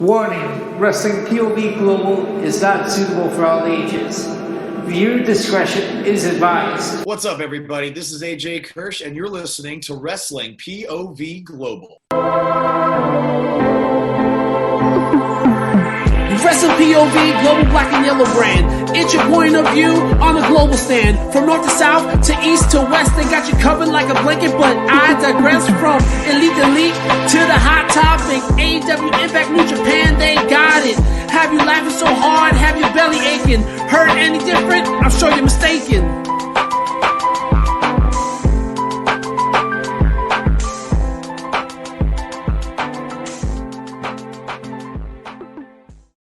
Warning, Wrestling POV Global is not suitable for all ages. Viewer discretion is advised. What's up, everybody? This is AJ Kirsch, and you're listening to Wrestling POV Global. Wrestling POV Global Black and Yellow brand. It's your point of view on the global stand. From north to south to east to west, they got you covered like a blanket. But I digress from elite to the hot topic. AEW Impact New Japan, they got it. Have you laughing so hard? Have your belly aching? Heard any different? I'm sure you're mistaken.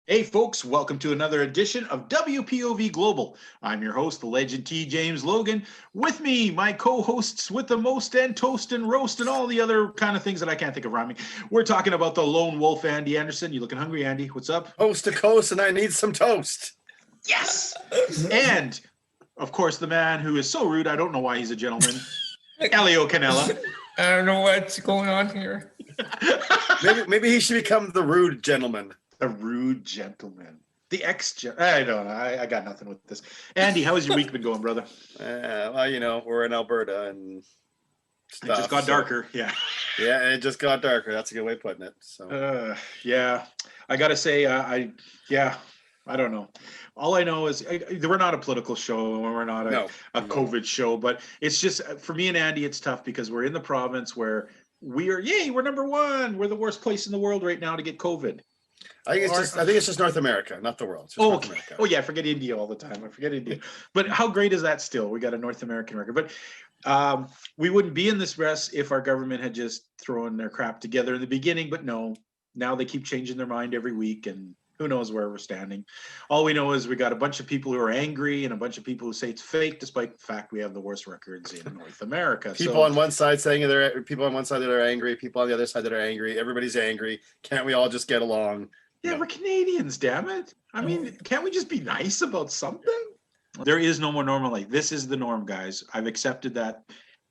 Hey folks, welcome to another edition of WPOV Global. I'm your host, the legend T. James Logan. With me, my co-hosts with the most and toast and roast and all the other kind of things that I can't think of rhyming. We're talking about the lone wolf, Andy Anderson. You looking hungry, Andy? What's up? Coast to coast, and I need some toast. Yes! And, of course, the man who is so rude, I don't know why he's a gentleman, Elio Canella. I don't know what's going on here. Maybe he should become the rude gentleman. A rude gentleman. The I don't know. I got nothing with this. Andy, how has your week been going, brother? Well, you know, we're in Alberta and stuff. It just got darker. Yeah. Yeah, it just got darker. That's a good way of putting it. So. Yeah. I got to say, I don't know. All I know is we're not a political show and we're not a COVID show, but it's just, for me and Andy, it's tough because we're in the province where we're number one. We're the worst place in the world right now to get COVID. I think it's just North America, not the world. North America. Oh yeah, I forget India all the time. I forget India. But how great is that still? We got a North American record. But we wouldn't be in this mess if our government had just thrown their crap together in the beginning. But no, now they keep changing their mind every week, and who knows where we're standing. All we know is we got a bunch of people who are angry and a bunch of people who say it's fake, despite the fact we have the worst records in North America. People on one side saying people on one side that are angry, people on the other side that are angry. Everybody's angry. Can't we all just get along? Yeah, we're Canadians, damn it. I mean, can't we just be nice about something? There is no more normal life. This is the norm, guys. I've accepted that.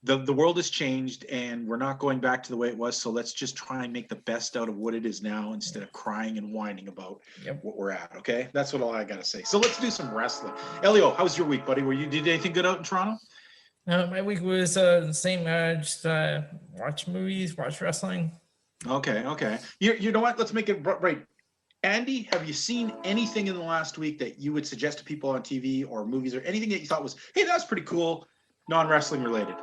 The world has changed and we're not going back to the way it was. So let's just try and make the best out of what it is now instead of crying and whining about what we're at. Okay, that's all I got to say. So let's do some wrestling. Elio, how was your week, buddy? Did anything good out in Toronto? My week was the same. Just watch movies, watch wrestling. Okay. You know what? Let's make it right. Andy, have you seen anything in the last week that you would suggest to people on TV or movies or anything that you thought was, hey, that's pretty cool, non-wrestling related?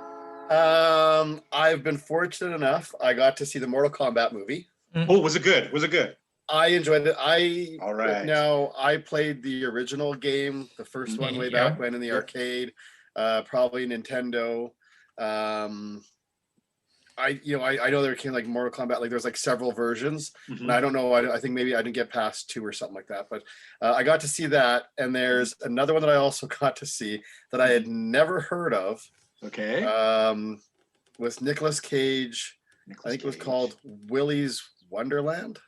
I've been fortunate enough. I got to see the Mortal Kombat movie. Oh, was it good? Was it good? I enjoyed it. All right. Now, I played the original game, the first one way back when in the arcade, probably Nintendo. I know there came like Mortal Kombat, like there's like several versions, and I don't know. I think maybe I didn't get past 2 or something like that, but I got to see that. And there's another one that I also got to see that I had never heard of. Okay. With Nicolas Cage. I think it was called Willy's Wonderland.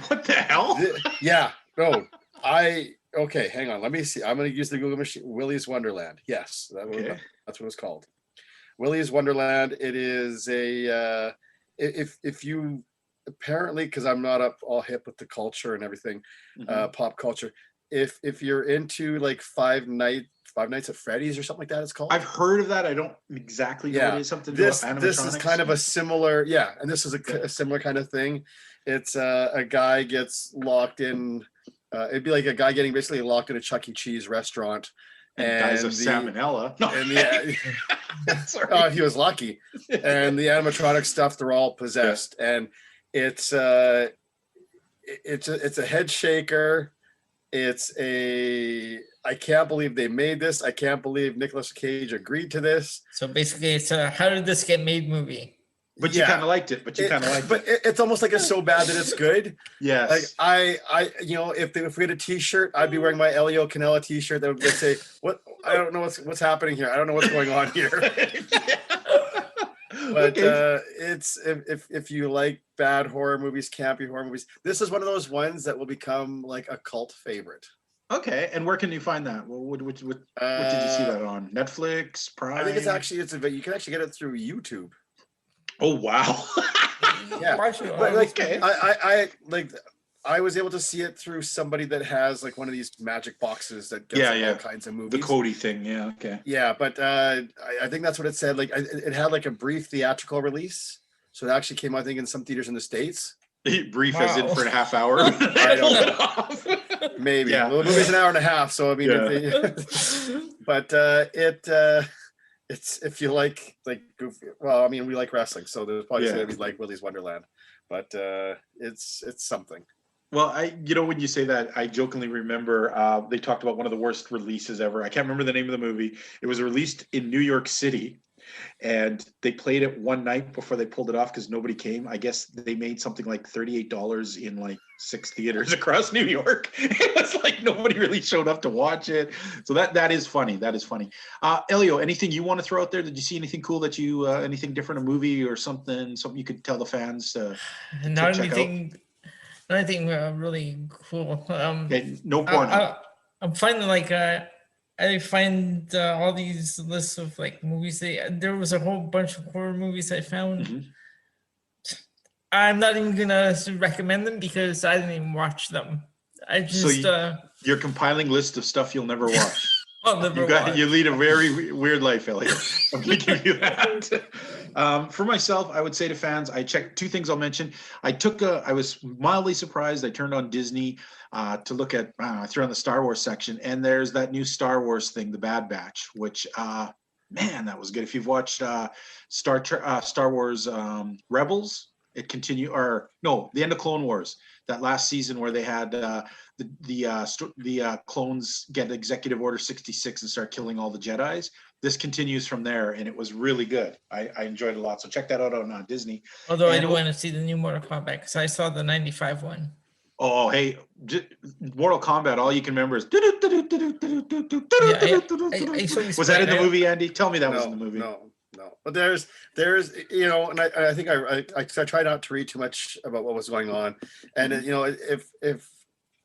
What the hell? Yeah. No. Okay. Hang on. Let me see. I'm going to use the Google machine. Willy's Wonderland. Yes, that's what it was called. Willy's Wonderland. It is a if you apparently, because I'm not up all hip with the culture and everything, pop culture. If you're into like Five Nights at Freddy's or something like that, it's called. I've heard of that. I don't exactly know what it is. Something to do with animatronics. This is kind of a similar, and this is a similar kind of thing. It's a guy gets locked in. It'd be like a guy getting basically locked in a Chuck E. Cheese restaurant. And dies of salmonella. No. And he was lucky. And the animatronic stuff, they're all possessed. And it's a head shaker. I can't believe they made this. I can't believe Nicolas Cage agreed to this. So basically, it's a how did this get made movie. But you kind of liked it. But it's almost like it's so bad that it's good. Yes. Like if we had a T-shirt, I'd be wearing my Elio Canella T-shirt that would say, "What? I don't know what's happening here. I don't know what's going on here." But it's if you like bad horror movies, campy horror movies, this is one of those ones that will become like a cult favorite. Okay, and where can you find that? What did you see that on? Netflix, Prime? I think you can actually get it through YouTube. Oh wow! Yeah, but like, okay. I like I was able to see it through somebody that has like one of these magic boxes that gets all kinds of movies. The Cody thing, yeah, okay. Yeah, but I think that's what it said. Like it had like a brief theatrical release, so it actually came, I think, in some theaters in the States. Brief as in for a half hour. I don't know. Maybe. Yeah. Well, the movie's an hour and a half, so I mean, but it's if you like goofy. Well, I mean, we like wrestling, so there's probably going to be like Willy's Wonderland, but it's something. Well, when you say that, I jokingly remember they talked about one of the worst releases ever. I can't remember the name of the movie. It was released in New York City, and they played it one night before they pulled it off because nobody came. I guess they made something like $38 in like 6 theaters across New York. It was like nobody really showed up to watch it. So that is funny. That is funny. Elio, anything you want to throw out there? Did you see anything cool that you anything different, a movie or something you could tell the fans to Not check anything. out? Not anything really cool. Okay, no porn. I'm finding like I find all these lists of like movies. There was a whole bunch of horror movies I found. Mm-hmm. I'm not even gonna recommend them because I didn't even watch them. I just you're compiling list of stuff you'll never watch. I'll never watch. You lead a very weird life, Elliot. I'm gonna give you that. For myself, I would say to fans, I checked 2 things I'll mention. I was mildly surprised. I turned on Disney to look at, I threw on the Star Wars section, and there's that new Star Wars thing, The Bad Batch, which, man, that was good. If you've watched Star Wars Rebels, the end of Clone Wars, that last season where they had the clones get Executive Order 66 and start killing all the Jedis. This continues from there, and it was really good. I enjoyed it a lot. So check that out on Disney. Although I do want to see the new Mortal Kombat because I saw the 95 one. Oh, hey, Mortal Kombat, all you can remember is... Was that in the movie, Andy? Tell me that was in the movie. No. But there's and I think I try not to read too much about what was going on. And, if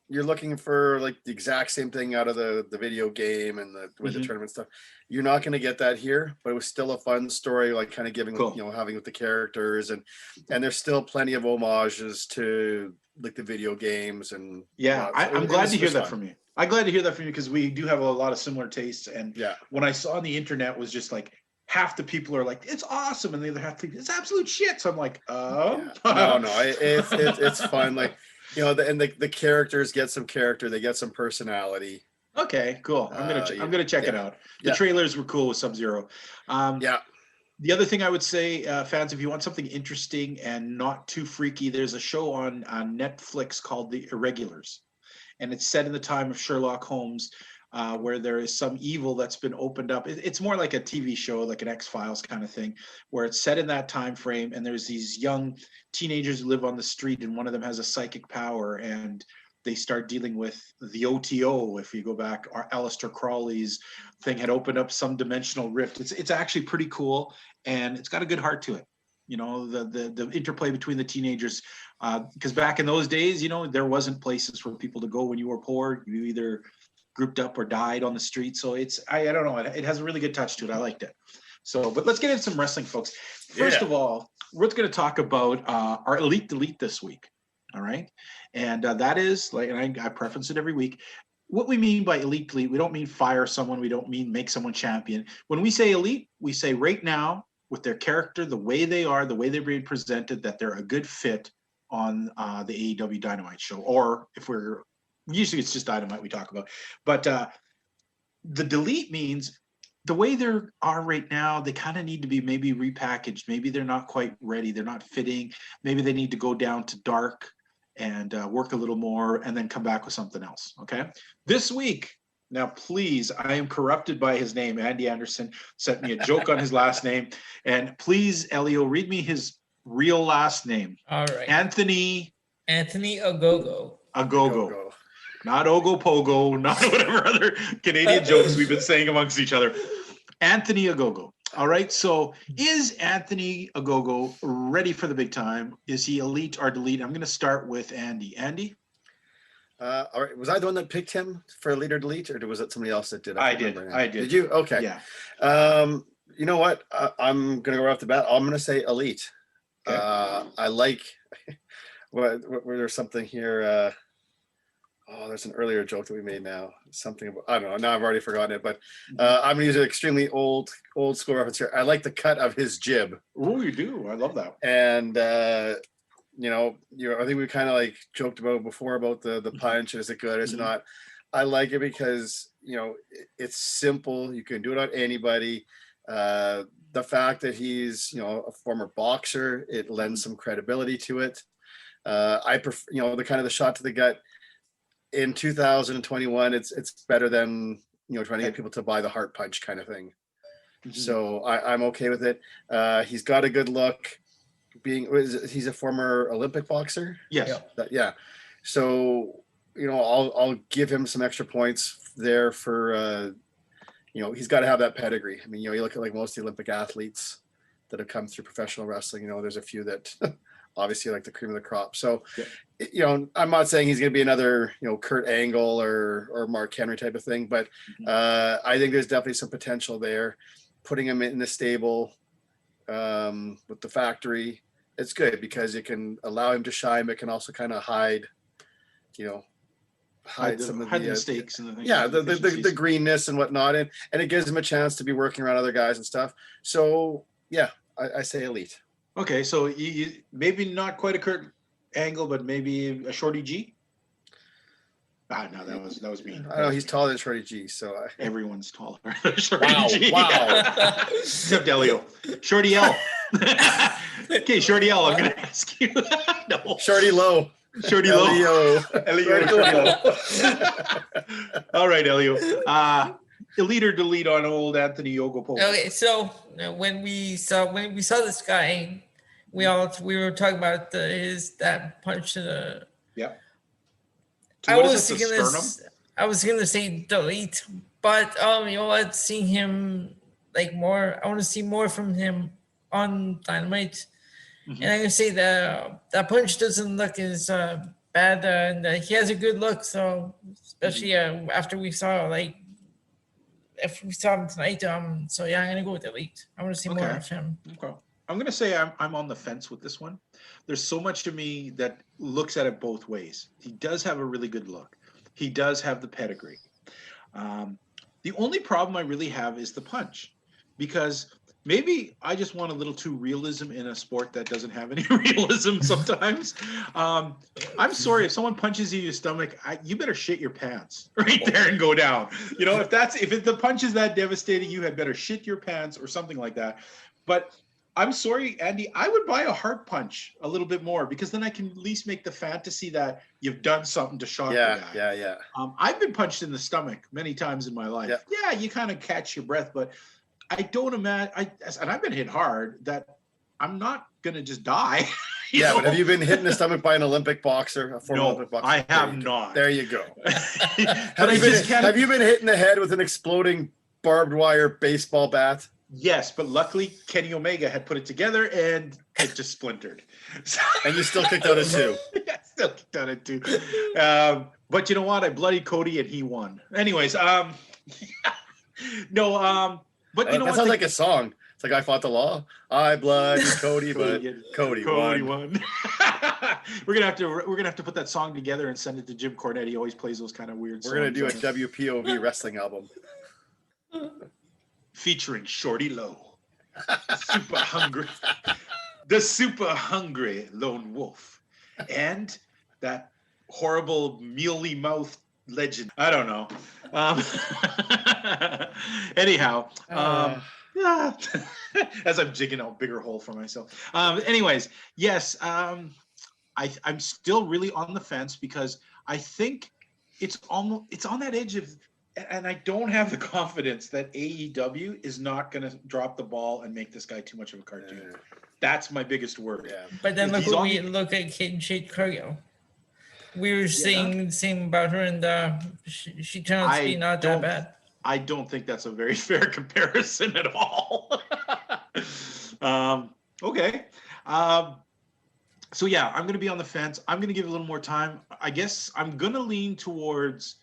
you're looking for like the exact same thing out of the video game and the tournament stuff, you're not going to get that here, but it was still a fun story, like kind of giving, having with the characters and there's still plenty of homages to like the video games. And I'm glad to hear that from you. I'm glad to hear that from you because we do have a lot of similar tastes. And when I saw on the internet was just like, half the people are like, it's awesome. And the other half people, it's absolute shit. So I'm like, oh. No, it's fun. Like, and the characters get some character, they get some personality. Okay, cool. I'm gonna check it out. The trailers were cool with Sub-Zero. The other thing I would say, fans, if you want something interesting and not too freaky, there's a show on Netflix called The Irregulars, and it's set in the time of Sherlock Holmes, where there is some evil that's been opened up. It's more like a TV show, like an X-Files kind of thing, where it's set in that time frame, and there's these young teenagers who live on the street, and one of them has a psychic power, and they start dealing with the OTO. If you go back, Aleister Crowley's thing had opened up some dimensional rift. It's actually pretty cool, and it's got a good heart to it. The interplay between the teenagers, because back in those days, there wasn't places for people to go when you were poor. You either grouped up or died on the street. So I don't know. It has a really good touch to it. I liked it. So, but let's get into some wrestling, folks. First of all, we're going to talk about our Elite Delete this week. All right. And that is, like, and I preference it every week. What we mean by Elite Delete, we don't mean fire someone. We don't mean make someone champion. When we say elite, we say right now, with their character, the way they are, the way they're being presented, that they're a good fit on the AEW Dynamite show. Or if usually it's just Dynamite we talk about. But the delete means the way they are right now, they kind of need to be maybe repackaged. Maybe they're not quite ready. They're not fitting. Maybe they need to go down to dark and work a little more and then come back with something else. Okay. This week, now please, I am corrupted by his name. Andy Anderson sent me a joke on his last name. And please, Elio, read me his real last name. All right. Anthony Ogogo. Ogogo. Not Ogo Pogo, not whatever other Canadian jokes we've been saying amongst each other. Anthony Ogogo. All right. So is Anthony Ogogo ready for the big time? Is he elite or delete? I'm going to start with Andy. Andy? All right. Was I the one that picked him for elite or delete, or was it somebody else that did? I did. Did you? Okay. Yeah. You know what? I'm going to go right off the bat. I'm going to say elite. Okay. I like what there's something here. There's an earlier joke that we made now. Something about, I don't know. Now I've already forgotten it, but I'm gonna use an extremely old school reference here. I like the cut of his jib. Oh, you do. I love that. And I think we kind of like joked about before about the punch. Is it good? Is it not? I like it because it's simple. You can do it on anybody. The fact that he's a former boxer, it lends some credibility to it. I prefer the kind of the shot to the gut in 2021. It's better than trying to get people to buy the heart punch kind of thing. So I'm okay with it. He's got a good look. He's a former Olympic boxer. Yes. Yeah. So I'll give him some extra points there for he's got to have that pedigree. I mean, you look at like most of the Olympic athletes that have come through professional wrestling, there's a few that obviously like the cream of the crop. So, I'm not saying he's going to be another, Kurt Angle or Mark Henry type of thing, but I think there's definitely some potential there. Putting him in the stable with the factory, it's good because it can allow him to shine, but it can also kind of hide some of the mistakes and the things. Yeah, the greenness and whatnot, and it gives him a chance to be working around other guys and stuff. So yeah, I say elite. Okay, so you maybe not quite a Kurt Angle, but maybe a Shorty G. No, that was me. I know he's taller than Shorty G, so everyone's taller than Shorty G. Wow. Except Elio. Shorty L. Okay, Shorty L, I'm gonna ask you. No. Shorty Low. Shorty Low. Elio. All right, Elio. Elite or delete on old Anthony Ogogo. Okay, so when we saw this guy, we were talking about that punch to the. Yeah. I was gonna say delete, but seeing him more, I want to see more from him on Dynamite, and I'm gonna say that punch doesn't look as bad, and he has a good look. So especially after we saw him tonight, so yeah, I'm gonna go with delete. I want to see more of him. Okay. I'm gonna say I'm on the fence with this one. There's so much of me that looks at it both ways. He does have a really good look. He does have the pedigree. The only problem I really have is the punch, because maybe I just want a little too realism in a sport that doesn't have any realism sometimes. I'm sorry, if someone punches you in your stomach, you better shit your pants right there and go down. If the punch is that devastating, you had better shit your pants or something like that. But I'm sorry, Andy, I would buy a heart punch a little bit more, because then I can at least make the fantasy that you've done something to shock the guy. Yeah. I've been punched in the stomach many times in my life. Yeah, you kind of catch your breath, but I don't imagine, and I've been hit hard, that I'm not going to just die. But have you been hit in the stomach by an Olympic boxer? Olympic boxer? I have not. There you go. Have you been hit in the head with an exploding barbed wire baseball bat? Yes, but luckily Kenny Omega had put it together and it just splintered. And you still kicked out at 2. Yeah, still kicked out at 2. But you know what? I bloodied Cody and he won. Anyways, but that sounds like a song. It's like I fought the law. I bloodied Cody, but Cody won. We're gonna have to put that song together and send it to Jim Cornette. He always plays those kind of weird songs. We're gonna do a WPOV wrestling album. Featuring Shorty Low, the super hungry lone wolf, and that horrible mealy mouth legend. I don't know. Anyhow, as I'm jigging out bigger hole for myself. Anyways, yes, I'm still really on the fence, because I think it's on that edge of. And I don't have the confidence that AEW is not going to drop the ball and make this guy too much of a cartoon. That's my biggest worry. Yeah. But then look at Kate Jade Cargill. We were saying the same about her, and she turned out to be not that bad. I don't think that's a very fair comparison at all. Okay. So yeah, I'm going to be on the fence. I'm going to give it a little more time. I guess I'm going to lean towards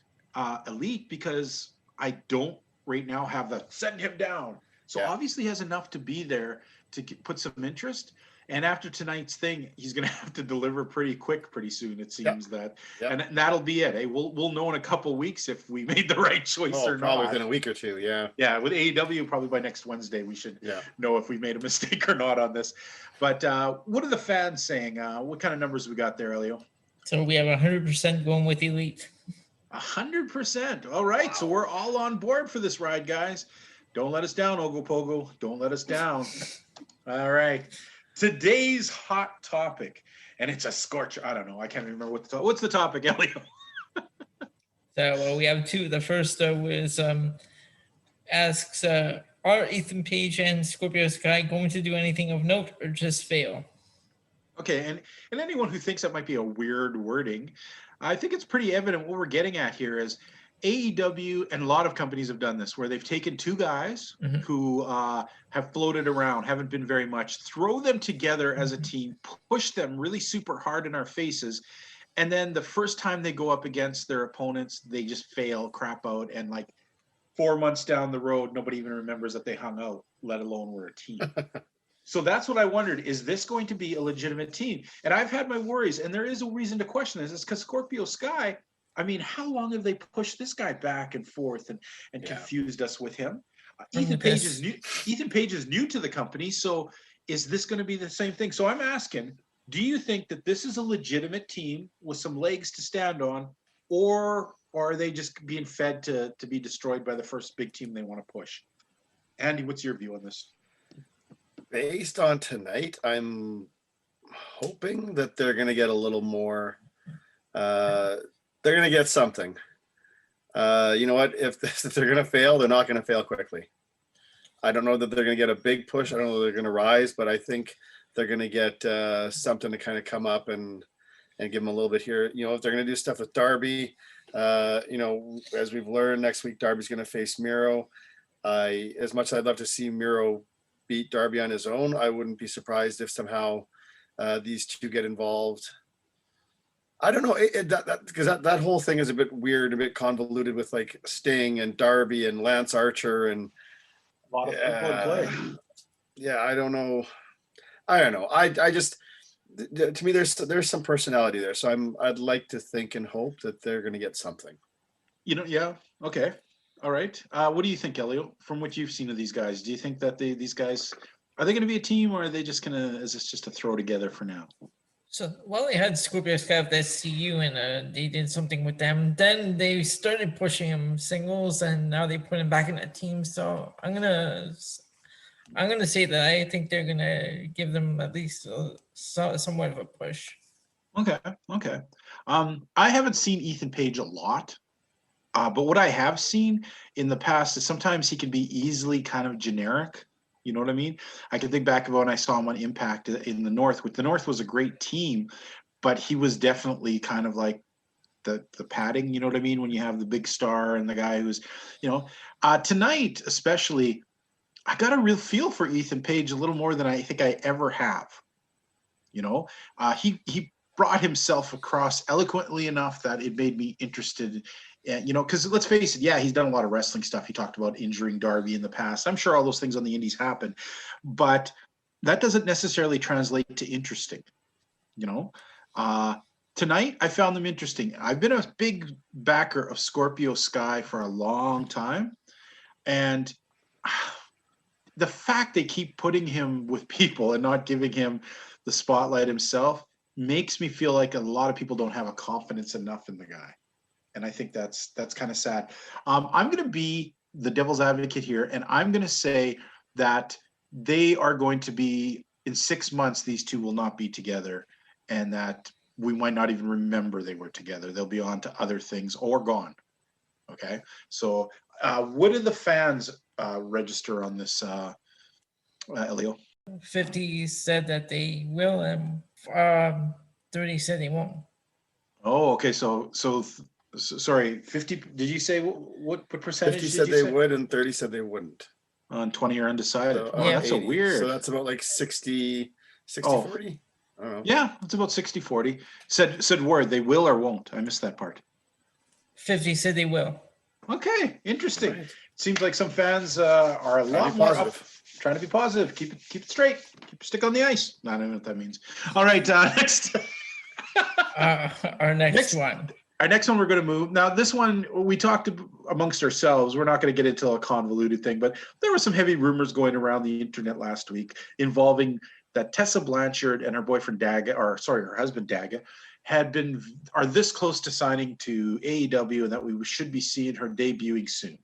elite, because I don't right now have the send him down. So obviously he has enough to be there to put some interest. And after tonight's thing, he's going to have to deliver pretty quick, pretty soon. It seems that, and that'll be it. We'll know in a couple weeks if we made the right choice or probably not. within a week or two. Yeah. Yeah, with AEW, probably by next Wednesday, we should know if we made a mistake or not on this. But what are the fans saying? What kind of numbers we got there, Elio? So we have 100% going with Elite. 100%. All right, so we're all on board for this ride, guys. Don't let us down, Ogopogo. Don't let us down. All right. Today's hot topic, and it's a scorcher. I don't know. I can't remember what's the topic, Elio. So we have two. The first was asks, are Ethan Page and Scorpio Sky going to do anything of note or just fail? Okay, and anyone who thinks that might be a weird wording, I think it's pretty evident what we're getting at here is AEW and a lot of companies have done this where they've taken two guys who have floated around, haven't been very much, throw them together as a team, push them really super hard in our faces, and then the first time they go up against their opponents, they just fail, crap out, and like 4 months down the road, nobody even remembers that they hung out, let alone were a team. So that's what I wondered. Is this going to be a legitimate team? And I've had my worries, and there is a reason to question this. It's because Scorpio Sky, I mean, how long have they pushed this guy back and forth and confused us with him? Ethan Page is new to the company, so is this going to be the same thing? So I'm asking, do you think that this is a legitimate team with some legs to stand on, or are they just being fed to be destroyed by the first big team they want to push? Andy, what's your view on this? Based on tonight, I'm hoping that they're going to get a little more. They're going to get something. You know what? If they're going to fail, they're not going to fail quickly. I don't know that they're going to get a big push. I don't know that they're going to rise, but I think they're going to get something to kind of come up and give them a little bit here. You know, if they're going to do stuff with Darby, you know, as we've learned, next week Darby's going to face Miro. As much as I'd love to see Miro beat Darby on his own, I wouldn't be surprised if somehow these two get involved. I don't know, because that whole thing is a bit weird, a bit convoluted with like Sting and Darby and Lance Archer and a lot of people in play. Yeah, I don't know. I just, to me, there's some personality there, so I'd like to think and hope that they're going to get something. You know, yeah, okay, all right. What do you think, Elio? From what you've seen of these guys, do you think that these guys are they going to be a team, or are they just gonna? Is this just a throw together for now? So, well, they had Scorpio Sky with SCU, and they did something with them. Then they started pushing him singles, and now they put him back in a team. So I'm gonna say that I think they're gonna give them at least somewhat of a push. Okay. I haven't seen Ethan Page a lot, but what I have seen in the past is sometimes he can be easily kind of generic. You know what I mean? I can think back of when I saw him on Impact in the North. The North was a great team, but he was definitely kind of like the padding, you know what I mean? When you have the big star and the guy who's, you know, tonight especially, I got a real feel for Ethan Page a little more than I think I ever have. You know, he brought himself across eloquently enough that it made me interested. You know, because let's face it, yeah, he's done a lot of wrestling stuff. He talked about injuring Darby in the past. I'm sure all those things on the indies happen, but that doesn't necessarily translate to interesting. You know, tonight I found them interesting. I've been a big backer of Scorpio Sky for a long time, and the fact they keep putting him with people and not giving him the spotlight himself makes me feel like a lot of people don't have a confidence enough in the guy. And I think that's kind of sad. I'm going to be the devil's advocate here, and I'm going to say that they are going to be, in 6 months, these two will not be together, and that we might not even remember they were together. They'll be on to other things or gone. Okay? So what did the fans register on this, Elio? 50 said that they will, and 30 said they won't. Oh, okay. So sorry, 50, did you say what percentage? 50 said they would and 30 said they wouldn't. On 20 are undecided. So, oh, that's 80. a weird. So that's about like 60 40. I don't know. Yeah, it's about 60-40. Said word, they will or won't. I missed that part. 50 said they will. Okay, interesting. Right. Seems like some fans are a lot more trying to be positive. Keep it straight. Keep your stick on the ice. I don't know what that means. All right, next. Our next one. Our next one, we're going to move. Now, this one, we talked amongst ourselves. We're not going to get into a convoluted thing, but there were some heavy rumors going around the internet last week involving that Tessa Blanchard and her boyfriend her husband Daga, are this close to signing to AEW, and that we should be seeing her debuting soon.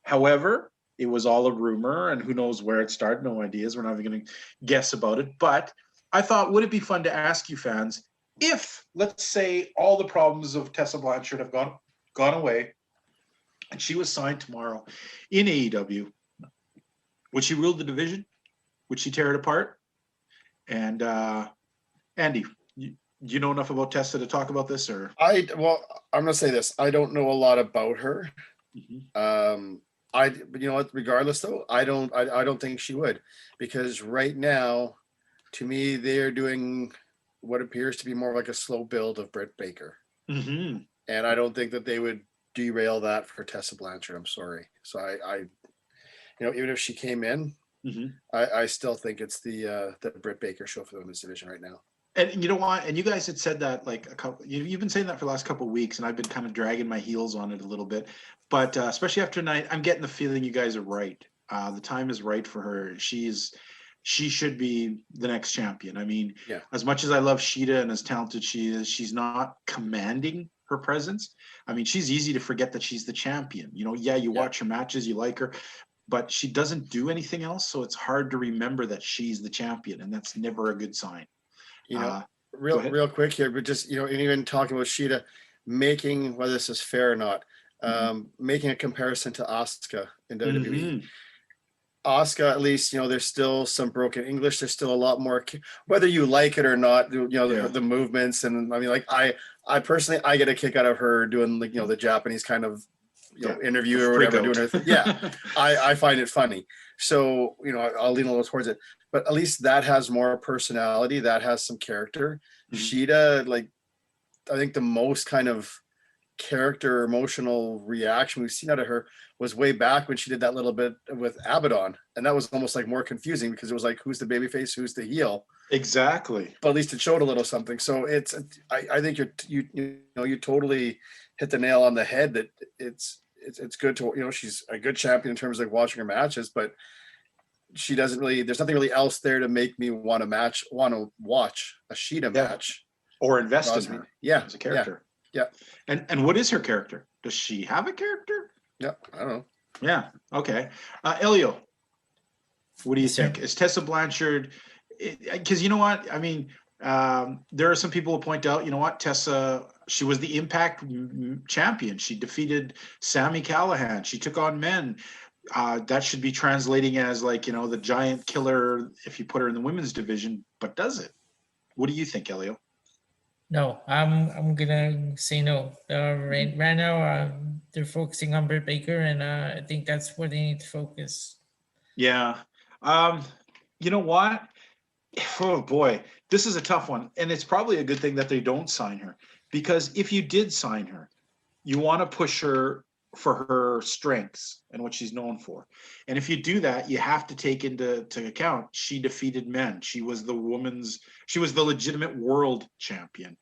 However, it was all a rumor, and who knows where it started. No ideas. We're not even going to guess about it. But I thought, would it be fun to ask you fans, if, let's say, all the problems of Tessa Blanchard have gone away, and she was signed tomorrow in AEW, would she rule the division? Would she tear it apart? And Andy, you know enough about Tessa to talk about this, or? I'm gonna say this. I don't know a lot about her. Mm-hmm. But you know what? Regardless, though, I don't think she would, because right now, to me, they're doing what appears to be more like a slow build of Britt Baker, Mm-hmm. and I don't think that they would derail that for Tessa Blanchard. I'm sorry. So even if she came in, Mm-hmm. I still think it's the Britt Baker show for the women's division right now. And you know what? And you guys had said that like you've been saying that for the last couple of weeks, and I've been kind of dragging my heels on it a little bit. But especially after tonight, I'm getting the feeling you guys are right. The time is right for her. She should be the next champion. I mean, Yeah. As much as I love Sheeta and as talented she is, she's not commanding her presence. I mean, she's easy to forget that she's the champion. You watch her matches, you like her, but she doesn't do anything else. So it's hard to remember that she's the champion, and that's never a good sign. Real quick here, but just, and even talking about Sheeta, making, whether this is fair or not, making a comparison to Asuka in WWE. Mm-hmm. Asuka, at least, there's still some broken English. There's still a lot more, whether you like it or not, the movements. And I mean, like, I personally, I get a kick out of her doing, like, the Japanese kind of, interview or whatever, doing her thing. Yeah. I find it funny. So, I'll lean a little towards it, but at least that has more personality. That has some character. Mm-hmm. Sheeta, like, I think the most kind of character, emotional reaction we've seen out of her was way back when she did that little bit with Abaddon, and that was almost like more confusing because it was like, who's the babyface, who's the heel? Exactly. But at least it showed a little something. So I think you totally hit the nail on the head that it's good to, she's a good champion in terms of like watching her matches, but she doesn't really, there's nothing really else there to make me want to watch a Sheeta match or invest in her. Yeah, as a character. Yeah. And what is her character? Does she have a character? Yeah, I don't know. Yeah. Okay. Elio, what do you think? Is Tessa Blanchard? Because you know what? I mean, there are some people who point out, Tessa, she was the Impact champion. She defeated Sami Callihan. She took on men. That should be translating as like, the giant killer if you put her in the women's division, but does it? What do you think, Elio? No, I'm gonna say no. Right now, they're focusing on Britt Baker, and I think that's where they need to focus. Yeah. You know what? Oh boy, this is a tough one, and it's probably a good thing that they don't sign her, because if you did sign her, you want to push her for her strengths and what she's known for. And if you do that, you have to take into account she defeated men. She was the legitimate world champion.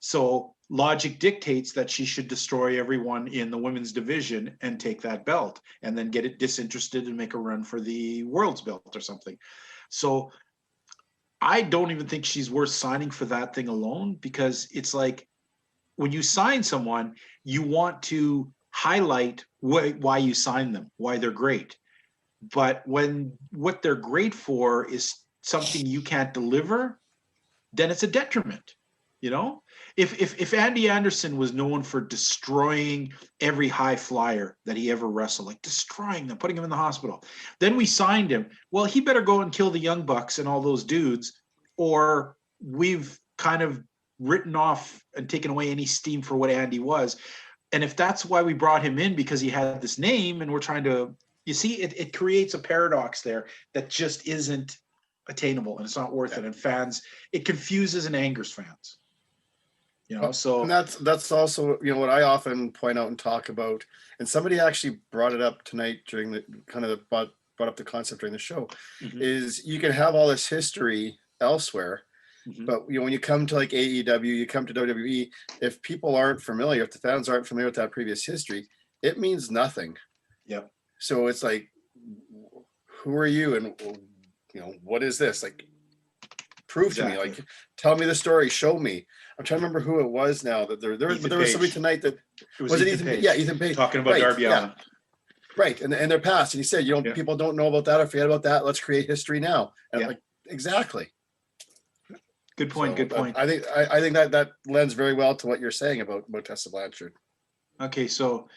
So logic dictates that she should destroy everyone in the women's division and take that belt and then get it disinterested and make a run for the world's belt or something. So I don't even think she's worth signing for that thing alone, because it's like when you sign someone, you want to highlight why you sign them, why they're great. But when what they're great for is something you can't deliver, then it's a detriment. If Andy Anderson was known for destroying every high flyer that he ever wrestled, like destroying them, putting him in the hospital, then we signed him, well, he better go and kill the Young Bucks and all those dudes, or we've kind of written off and taken away any steam for what Andy was. And if that's why we brought him in, because he had this name and we're trying to, you see, it creates a paradox there that just isn't attainable, and it's not worth it. And fans, it confuses and angers fans. You know, so and that's also, you know, what I often point out and talk about, and somebody actually brought it up tonight during the kind of brought up the concept during the show, is you can have all this history elsewhere, but you know, when you come to like AEW, you come to WWE, if people aren't familiar, if the fans aren't familiar with that previous history, it means nothing. Yep. So it's like, who are you, and you know, what is this? Like, prove to me, like, tell me the story, show me. I'm trying to remember who it was now. That there was somebody tonight that was it Ethan Page? Yeah, Ethan Page talking about Darby Allin. Right, and their past, and he said, you know, people don't know about that or forget about that. Let's create history now. And like, exactly. Good point. So, good point. I think that lends very well to what you're saying about Tessa Blanchard. Okay, so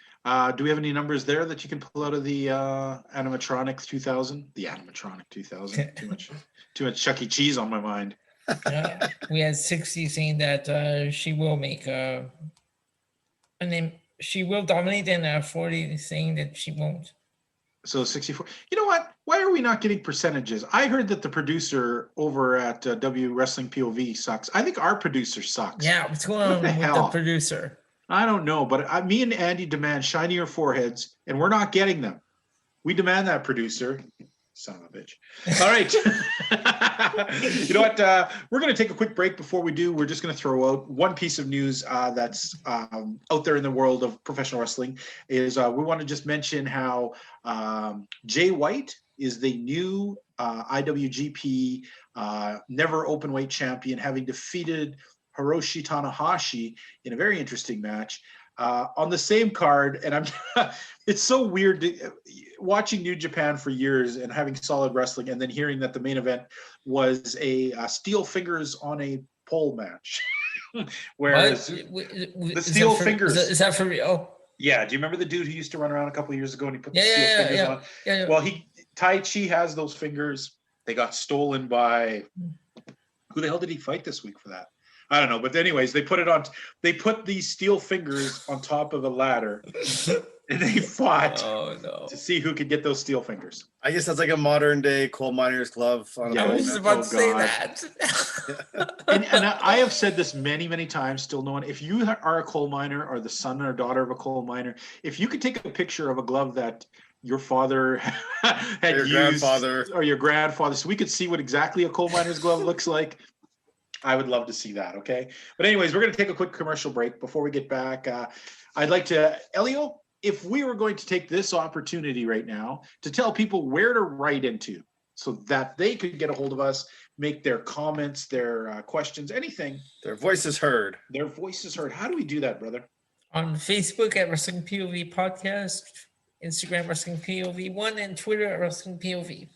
do we have any numbers there that you can pull out of the animatronic 2000? The animatronic 2000. Too much Chuck E. Cheese on my mind. We had 60 saying that she will make a name. She will dominate, and 40 saying that she won't. So 64. You know what? Why are we not getting percentages? I heard that the producer over at W Wrestling POV sucks. I think our producer sucks. Yeah, what's going on with the producer? I don't know, but me and Andy demand shinier foreheads, and we're not getting them. We demand that, producer. Son of a bitch. All right. You know what? We're going to take a quick break. Before we do, we're just going to throw out one piece of news that's out there in the world of professional wrestling. Is we want to just mention how Jay White is the new IWGP never openweight champion, having defeated Hiroshi Tanahashi in a very interesting match. On the same card, and I'm it's so weird watching New Japan for years and having solid wrestling, and then hearing that the main event was a steel fingers on a pole match. Whereas the steel fingers is that for real? Yeah. Do you remember the dude who used to run around a couple of years ago and he put the steel fingers on? Yeah. Well, Tai Chi has those fingers. They got stolen by who the hell did he fight this week for that? I don't know, but anyways, they put these steel fingers on top of a ladder and they fought to see who could get those steel fingers. I guess that's like a modern day coal miner's glove. I was just about to say that. and I have said this many, many times, still no one, if you are a coal miner or the son or daughter of a coal miner, if you could take a picture of a glove that your father had used, grandfather, or your grandfather, so we could see what exactly a coal miner's glove looks like, I would love to see that, okay? But anyways, we're going to take a quick commercial break. Before we get back, I'd like to, Elio, if we were going to take this opportunity right now to tell people where to write into so that they could get a hold of us, make their comments, their questions, anything. Their voice is heard. Their voice is heard. How do we do that, brother? On Facebook at Wrestling POV Podcast, Instagram Wrestling POV1, and Twitter at Wrestling POV.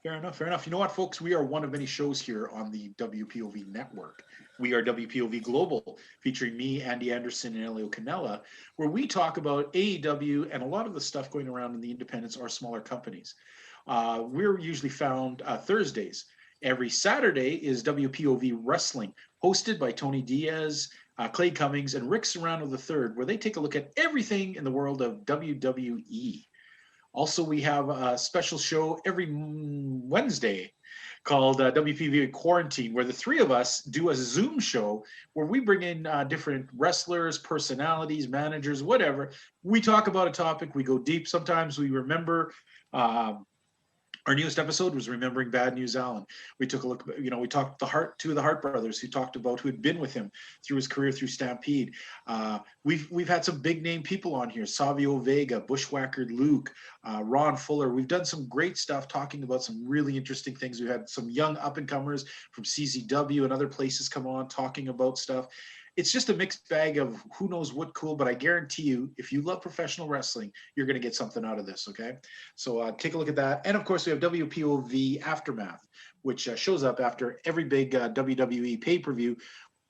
Fair enough. You know what, folks? We are one of many shows here on the WPOV network. We are WPOV Global, featuring me, Andy Anderson, and Elio Canella, where we talk about AEW and a lot of the stuff going around in the independents or smaller companies. We're usually found Thursdays. Every Saturday is WPOV Wrestling, hosted by Tony Diaz, Clay Cummings, and Rick Serrano III, where they take a look at everything in the world of WWE. Also, we have a special show every Wednesday called WPV Quarantine, where the three of us do a Zoom show where we bring in different wrestlers, personalities, managers, whatever. We talk about a topic. We go deep. Sometimes we remember. Our newest episode was Remembering Bad News Allen. We took a look, we talked two of the Hart brothers who talked about who had been with him through his career through Stampede. We've had some big name people on here, Savio Vega, Bushwhacker Luke, Ron Fuller. We've done some great stuff talking about some really interesting things. We've had some young up and comers from CZW and other places come on talking about stuff. It's just a mixed bag of who knows what cool, but I guarantee you, if you love professional wrestling, you're going to get something out of this, okay? So take a look at that. And, of course, we have WPOV Aftermath, which shows up after every big WWE pay-per-view.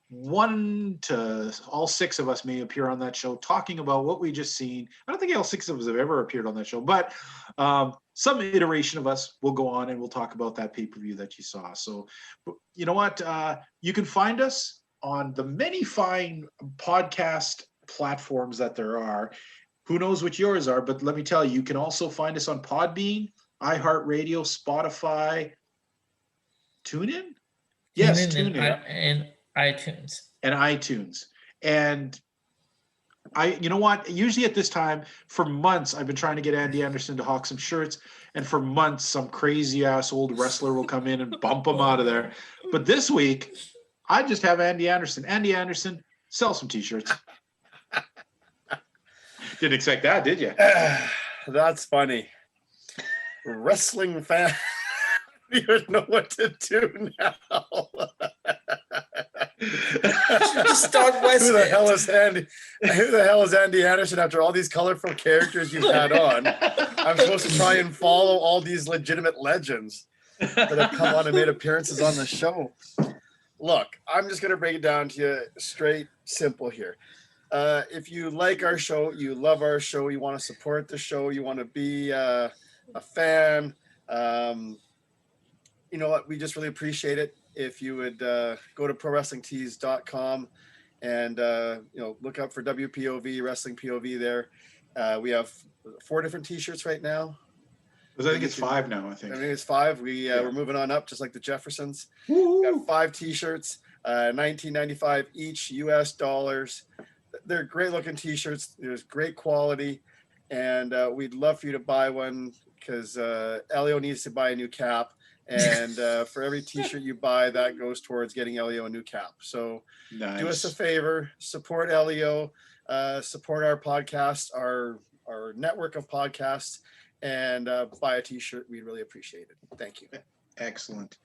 One to all six of us may appear on that show talking about what we just seen. I don't think all six of us have ever appeared on that show, but some iteration of us will go on and we'll talk about that pay-per-view that you saw. So you know what? You can find us on the many fine podcast platforms that there are. Who knows what yours are, but let me tell you, you can also find us on Podbean, iHeartRadio, Spotify, TuneIn? Yes, TuneIn. And iTunes. And iTunes. And you know what? Usually at this time, for months, I've been trying to get Andy Anderson to hawk some shirts. And for months, some crazy ass old wrestler will come in and bump him out of there. But this week, I just have Andy Anderson. Andy Anderson, sell some t-shirts. Didn't expect that, did you? That's funny. Wrestling fan. I don't even know what to do now. Just start Who the hell is Andy? Who the hell is Andy Anderson after all these colorful characters you've had on? I'm supposed to try and follow all these legitimate legends that have come on and made appearances on the show. Look, I'm just going to break it down to you straight, simple here. If you like our show, you love our show, you want to support the show, you want to be a fan, you know what? We just really appreciate it if you would go to prowrestlingtees.com and look up for WPOV, Wrestling POV there. We have 4 different t-shirts right now. I think it's 5 now, I think. I think it's 5. We're moving on up just like the Jeffersons. We got 5 t-shirts, $19.95 each, US dollars. They're great looking t-shirts. There's great quality, and we'd love for you to buy one because Elio needs to buy a new cap. And for every t-shirt you buy, that goes towards getting Elio a new cap. So nice. Do us a favor, support Elio, support our podcast, our network of podcasts, and buy a t-shirt. We'd really appreciate it. Thank you. Excellent.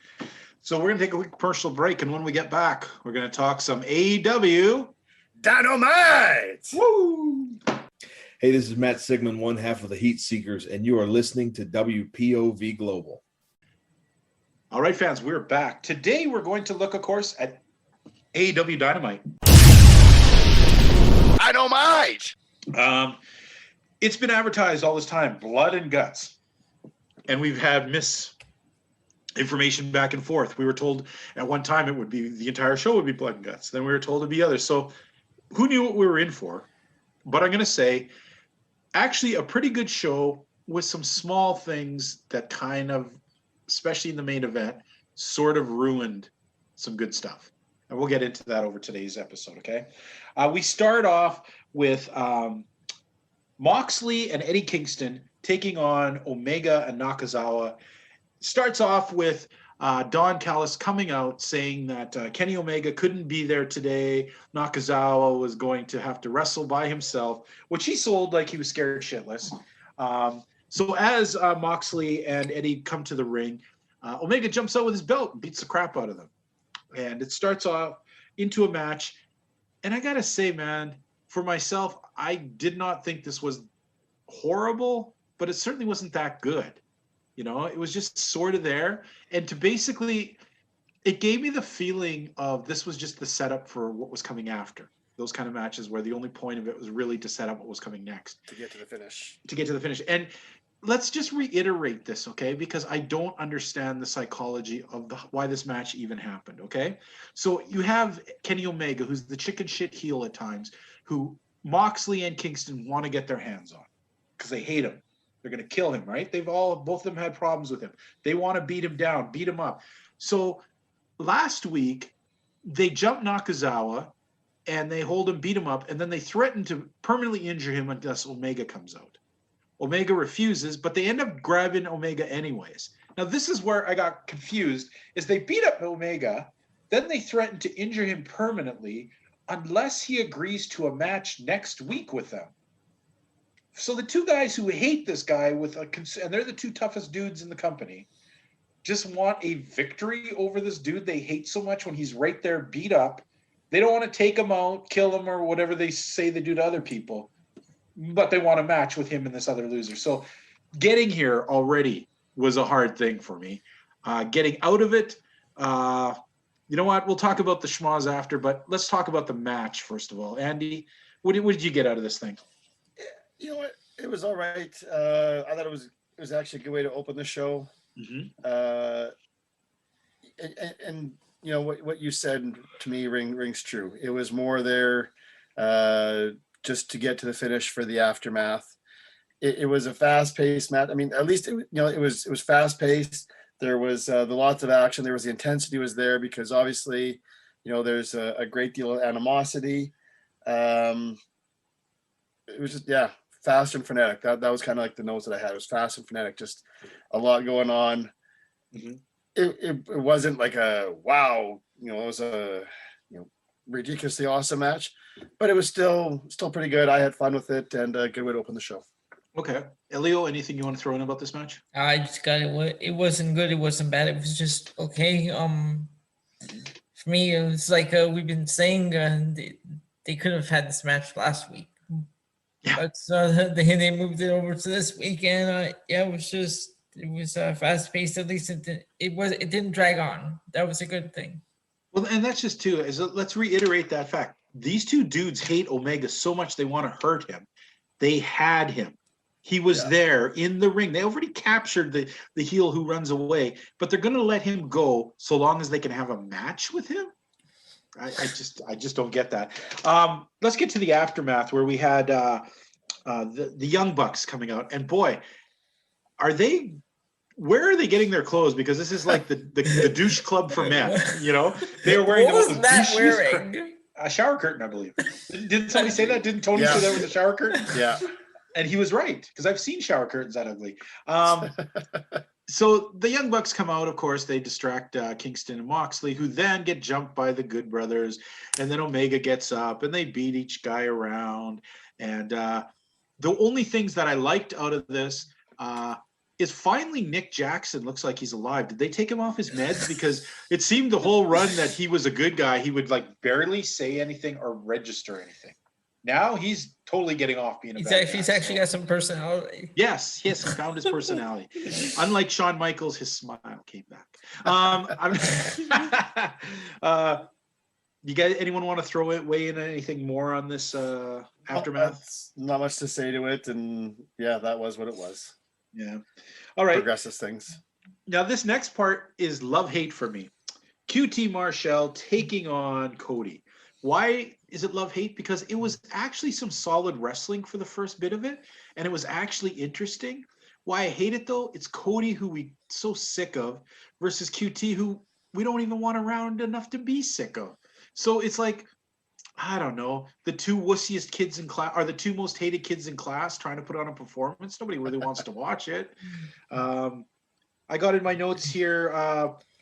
So we're going to take a quick commercial break, and when we get back, we're going to talk some AEW Dynamite. Woo! Hey, this is Matt Sigmund, one half of the Heat Seekers, and you are listening to WPOV Global. All right, fans, we're back. Today, we're going to look, of course, at AEW Dynamite. Dynamite! It's been advertised all this time, Blood and Guts. And we've had misinformation back and forth. We were told at one time it would be, the entire show would be Blood and Guts. Then we were told it'd be others. So who knew what we were in for? But I'm going to say, actually a pretty good show with some small things that kind of, especially in the main event, sort of ruined some good stuff. And we'll get into that over today's episode, okay? We start off with Moxley and Eddie Kingston taking on Omega and Nakazawa. Starts off with Don Callis coming out saying that Kenny Omega couldn't be there today. Nakazawa was going to have to wrestle by himself, which he sold like he was scared shitless. So as Moxley and Eddie come to the ring, Omega jumps out with his belt and beats the crap out of them. And it starts off into a match. And I got to say, man, for myself, I did not think this was horrible, but it certainly wasn't that good. You know, it was just sort of there. And to basically, it gave me the feeling of this was just the setup for what was coming after. Those kind of matches where the only point of it was really to set up what was coming next. To get to the finish. And let's just reiterate this, okay? Because I don't understand the psychology of why this match even happened, okay? So you have Kenny Omega, who's the chicken shit heel at times, who Moxley and Kingston want to get their hands on because they hate him. They're going to kill him, right? Both of them had problems with him. They want to beat him down, beat him up. So last week, they jump Nakazawa and they hold him, beat him up, and then they threaten to permanently injure him unless Omega comes out. Omega refuses, but they end up grabbing Omega anyways. Now, this is where I got confused, is they beat up Omega, then they threaten to injure him permanently unless he agrees to a match next week with them. So the two guys who hate this guy and they're the 2 toughest dudes in the company, just want a victory over this dude they hate so much when he's right there beat up. They don't want to take him out, kill him, or whatever they say they do to other people, but they want a match with him and this other loser. So getting here already was a hard thing for me. Getting out of it, you know what? We'll talk about the schmoz after, but let's talk about the match first of all. Andy, what did you get out of this thing? You know what? It was all right. I thought it was actually a good way to open the show. Mm-hmm. And you know what you said to me rings true. It was more there just to get to the finish for the aftermath. It was a fast-paced match. I mean, at least it was fast-paced. There was the lots of action. There was the intensity was there because obviously, there's a great deal of animosity. It was just, fast and frenetic. That was kind of like the notes that I had. It was fast and frenetic, just a lot going on. Mm-hmm. It wasn't like a wow, it was a ridiculously awesome match, but it was still pretty good. I had fun with it, and a good way to open the show. Okay, Elio, anything you want to throw in about this match? I just got it. It wasn't good. It wasn't bad. It was just okay. For me, it was like we've been saying, they could have had this match last week, but they moved it over to this week, and it was fast paced. At least it didn't drag on. That was a good thing. Well, and that's just too. Let's reiterate that fact. These two dudes hate Omega so much they want to hurt him. They had him. He was there in the ring. They already captured the heel who runs away, but they're going to let him go so long as they can have a match with him. I just don't get that. Let's get to the aftermath where we had the Young Bucks coming out, and boy, where are they getting their clothes? Because this is like the douche club for men. They were wearing. What was Matt wearing? A shower curtain, I believe. Didn't somebody say that? Didn't Tony say that was a shower curtain? Yeah. And he was right, because I've seen shower curtains that ugly. So the Young Bucks come out, of course, they distract Kingston and Moxley, who then get jumped by the Good Brothers. And then Omega gets up and they beat each guy around. And the only things that I liked out of this is finally Nick Jackson looks like he's alive. Did they take him off his meds? Because it seemed the whole run that he was a good guy. He would barely say anything or register anything. Now he's totally getting off being a bad guy. He's actually got some personality. Yes, he found his personality. Unlike Shawn Michaels, his smile came back. You guys, anyone want to weigh in anything more on this aftermath? Not much to say to it, and that was what it was. Yeah. All right. Progresses things. Now this next part is love-hate for me. QT Marshall taking on Cody. Why is it love-hate? Because it was actually some solid wrestling for the first bit of it, and it was actually interesting. Why I hate it, though, it's Cody, who we so sick of, versus QT, who we don't even want around enough to be sick of. So it's like, I don't know, the two wussiest kids in class are the two most hated kids in class trying to put on a performance. Nobody really wants to watch it. I got in my notes here.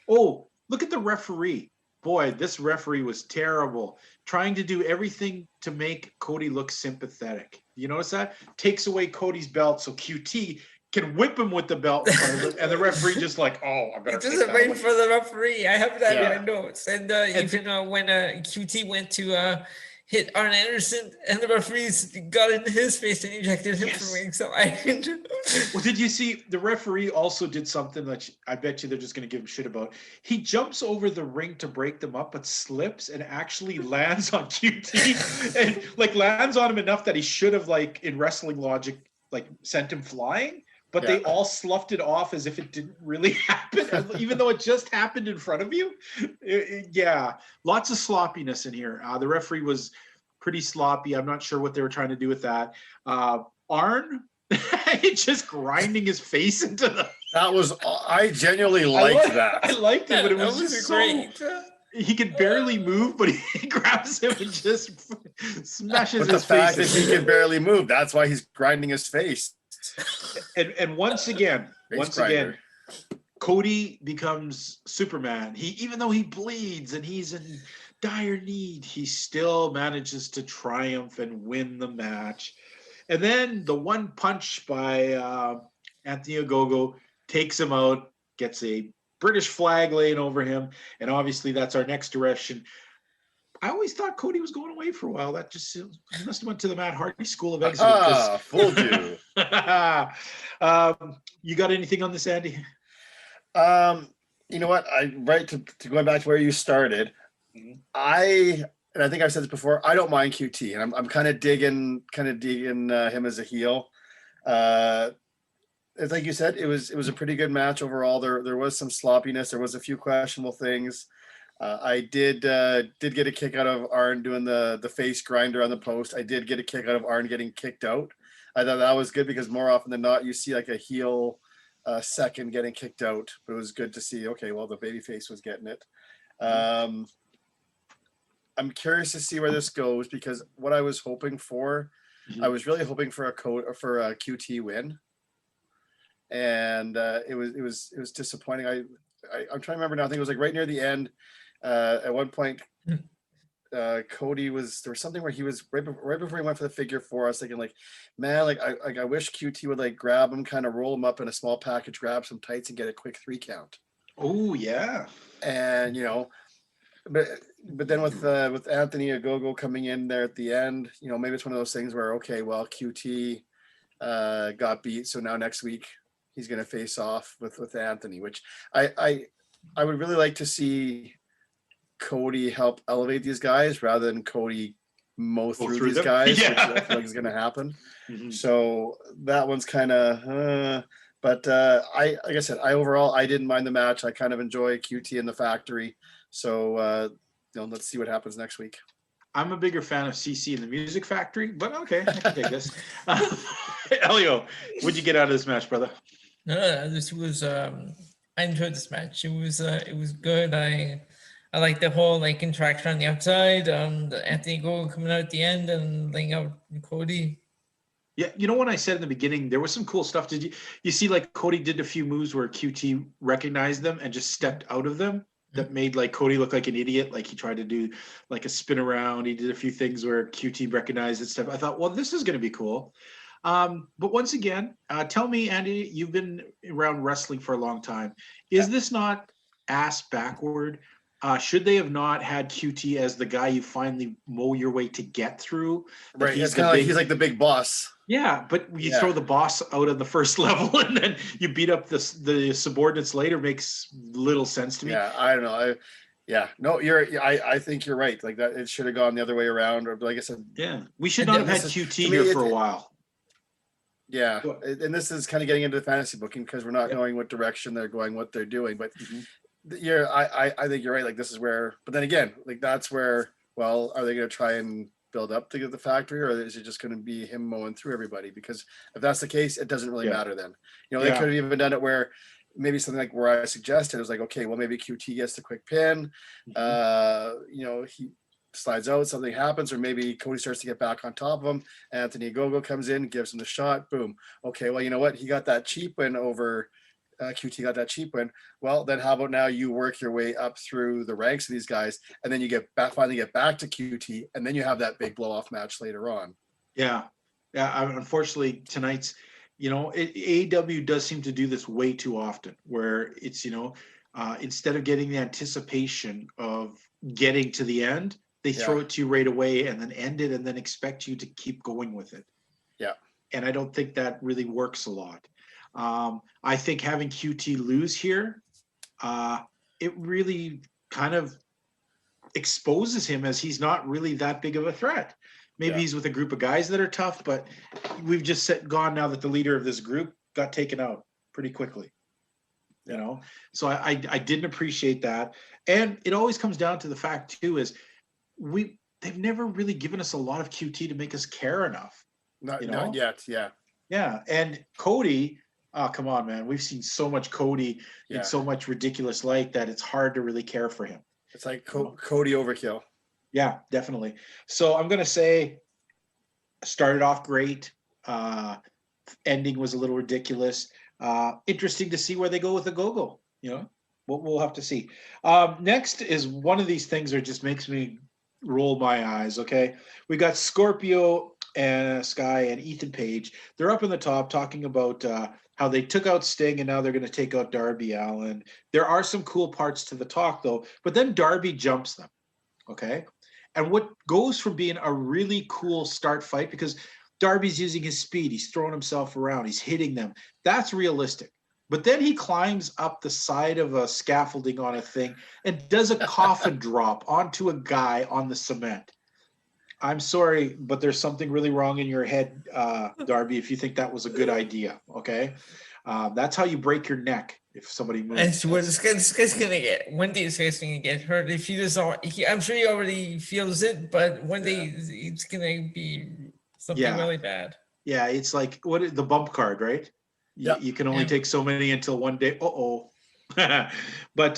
Look at the referee. Boy, this referee was terrible. Trying to do everything to make Cody look sympathetic. You notice that? Takes away Cody's belt so QT can whip him with the belt. And the referee just I better It doesn't wait for the referee. I have that in my notes. And even when QT went to hit Arn Anderson and the referees got in his face and ejected him from ring. So Well, did you see the referee also did something that I bet you they're just going to give him shit about? He jumps over the ring to break them up, but slips and actually lands on QT and lands on him enough that he should have in wrestling logic sent him flying. But they all sloughed it off as if it didn't really happen, even though it just happened in front of you. Lots of sloppiness in here. The referee was pretty sloppy. I'm not sure what they were trying to do with that. Arn, just grinding his face into the... That was... I genuinely liked that. I liked it, but it was just great. He could barely move, but he grabs him and just smashes but his face. The fact that he can barely move, that's why he's grinding his face. And once again, Cody becomes Superman. Even though he bleeds and he's in dire need, he still manages to triumph and win the match. And then the one punch by Anthony Ogogo takes him out, gets a British flag laying over him, and obviously that's our next direction. I always thought Cody was going away for a while. That just he must have went to the Matt Hardy School of Exit. Fooled you. You got anything on this, Andy? You know what? To going back to where you started. Mm-hmm. I think I've said this before. I don't mind QT, and I'm kind of digging him as a heel. Like you said, it was a pretty good match overall. There was some sloppiness. There was a few questionable things. I did get a kick out of Arn doing the face grinder on the post. I did get a kick out of Arn getting kicked out. I thought that was good because more often than not, you see a heel second getting kicked out. But it was good to see, okay, well, the babyface was getting it. I'm curious to see where this goes, because what I was hoping for, I was really hoping for a QT win, and it was disappointing. I'm trying to remember now. I think it was like right near the end. At one point, Cody there was something where he was right before he went for the figure four. I was thinking like, man, I wish QT would like grab him, kind of roll him up in a small package, grab some tights, and get a quick 3 count. Oh yeah. And but then with Anthony Ogogo coming in there at the end, maybe it's one of those things where, okay, well, QT got beat, so now next week he's going to face off with Anthony, which I would really like to see Cody help elevate these guys rather than Cody mow through these guys, which I feel like is going to happen. So that one's kind of, but like I said, I didn't mind the match. I kind of enjoy QT in the factory. So let's see what happens next week. I'm a bigger fan of CC in the Music Factory, but okay, I can take this. Elio, what'd you get out of this match, brother? No, this was I enjoyed this match. It was good. I like the whole like interaction on the outside. The Anthony Go coming out at the end and laying out Cody. Yeah, when I said in the beginning there was some cool stuff. Did you see like Cody did a few moves where QT recognized them and just stepped out of them? That made like Cody look like an idiot. Like he tried to do like a spin around. He did a few things where QT recognized and stuff. I thought, well, this is going to be cool. But once again, tell me, Andy, you've been around wrestling for a long time. Is this not ass backward? Should they have not had QT as the guy you finally mow your way to get through? Right. It's kind of like he's like the big boss. Yeah, but you throw the boss out of the first level and then you beat up the subordinates later makes little sense to me. Yeah, I don't know. I think you're right. Like that, it should have gone the other way around. Or like I said, we should not have had QT here for a while. Yeah, and this is kind of getting into the fantasy booking because we're not knowing what direction they're going, what they're doing. But I think you're right. Like this is where, but then again, like that's where. Well, are they going to try and build up to get the factory, or is it just going to be him mowing through everybody? Because if that's the case, it doesn't really matter then. They could have even done it where maybe something like where I suggested it was like, okay, well, maybe QT gets the quick pin. He slides out, something happens, or maybe Cody starts to get back on top of him. Anthony Ogogo comes in, gives him the shot. Boom. Okay, well, you know what? He got that cheap win over QT got that cheap win. Well, then how about now you work your way up through the ranks of these guys, and then you finally get back to QT, and then you have that big blow off match later on. Yeah. Unfortunately, tonight's, AEW does seem to do this way too often, where it's instead of getting the anticipation of getting to the end, they throw it to you right away and then end it and then expect you to keep going with it. Yeah. And I don't think that really works a lot. I think having QT lose here, it really kind of exposes him as he's not really that big of a threat. Maybe he's with a group of guys that are tough, but we've just gone now that the leader of this group got taken out pretty quickly. So I didn't appreciate that. And it always comes down to the fact too, is they've never really given us a lot of QT to make us care enough. Not yet. Yeah. Yeah. And Cody, come on, man. We've seen so much Cody and so much ridiculous like that. It's hard to really care for him. It's like Cody overkill. Yeah, definitely. So I'm going to say started off great. Ending was a little ridiculous. Interesting to see where they go with the Ogogo. We'll have to see. Next is one of these things that just makes me roll my eyes. Okay. We got Scorpio and Sky and Ethan Page. They're up in the top talking about how they took out Sting and now they're going to take out Darby Allin. There are some cool parts to the talk though, but then Darby jumps them. Okay. And what goes from being a really cool start fight, because Darby's using his speed, he's throwing himself around, he's hitting them. That's realistic. But then he climbs up the side of a scaffolding on a thing and does a coffin drop onto a guy on the cement. I'm sorry, but there's something really wrong in your head, Darby, if you think that was a good idea, okay? That's how you break your neck if somebody moves. And this guy's gonna get, one day this guy's gonna get hurt. If he doesn't, I'm sure he already feels it, but one day it's gonna be something really bad. Yeah, it's like the bump card, right? Yeah, you can only take so many until one day. But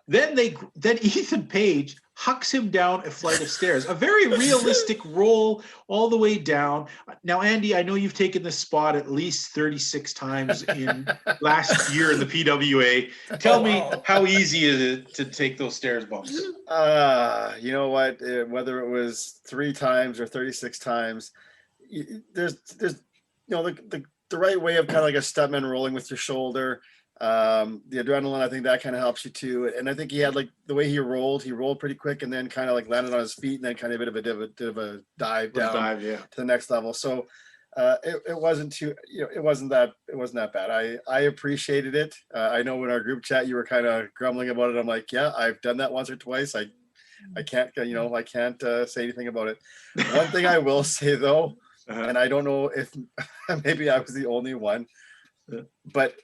then Ethan Page hucks him down a flight of stairs, a very realistic roll all the way down. Now, Andy, I know you've taken this spot at least 36 times in last year in the PWA. Tell me, how easy is it to take those stairs bumps? You know what? Whether it was 3 times or 36 times, there's the right way of kind of like a stuntman rolling with your shoulder. The adrenaline, I think that kind of helps you too. And I think he had like the way he rolled pretty quick and then kind of like landed on his feet and then kind of a bit of a dive down to the next level. So it wasn't too, it wasn't that bad. I appreciated it. I know in our group chat, you were kind of grumbling about it. I'm like, yeah, I've done that once or twice. I can't, I can't say anything about it. One thing I will say though, and I don't know if maybe I was the only one, but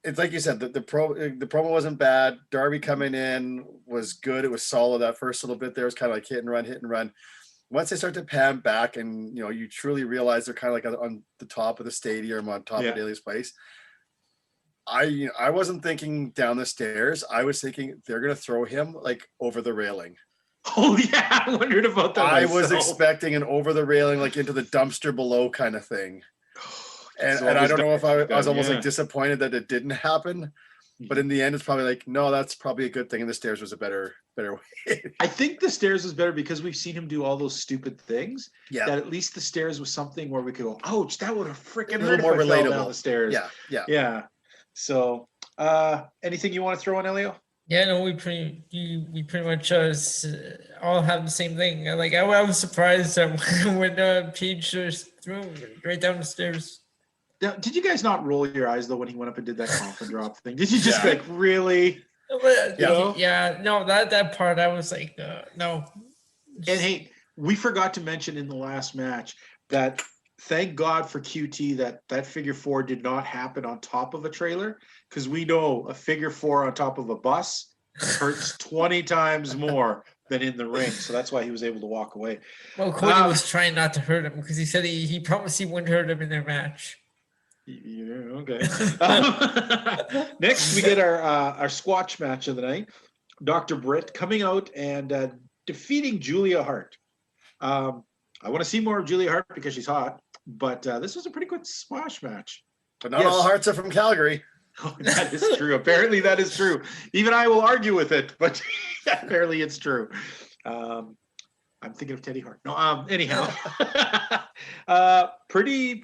it's like you said, the promo wasn't bad. Darby coming in was good. It was solid. That first little bit there was kind of like hit and run. Once they start to pan back and, you truly realize they're kind of like on the top of the stadium, on top of Daly's place. I wasn't thinking down the stairs. I was thinking they're going to throw him like over the railing. Oh yeah. I wondered about that. I was expecting an over the railing, like into the dumpster below kind of thing. And I don't know if I was almost like disappointed that it didn't happen, but in the end, it's probably like, no, that's probably a good thing. And the stairs was a better way. I think the stairs was better because we've seen him do all those stupid things. Yeah. That at least the stairs was something where we could go, ouch, that would have freaking a little more relatable down the stairs. Yeah. So, anything you want to throw in, Elio? Yeah, no, we pretty much all have the same thing. Like I was surprised when Paige just threw him right down the stairs. Now, did you guys not roll your eyes though when he went up and did that coffin drop thing? Did you just like really? No, that part I was like, no. And hey, we forgot to mention in the last match that thank God for QT that figure 4 did not happen on top of a trailer, because we know a figure 4 on top of a bus hurts 20 times more than in the ring. So that's why he was able to walk away. Well, Cody was trying not to hurt him because he said he promised he wouldn't hurt him in their match. Yeah, okay. Next, we get our squash match of the night. Dr. Britt coming out and defeating Julia Hart. I want to see more of Julia Hart because she's hot, but this was a pretty good squash match. But not all Harts are from Calgary. Oh, that is true. Apparently, that is true. Even I will argue with it, but apparently it's true. I'm thinking of Teddy Hart. No, anyhow. Pretty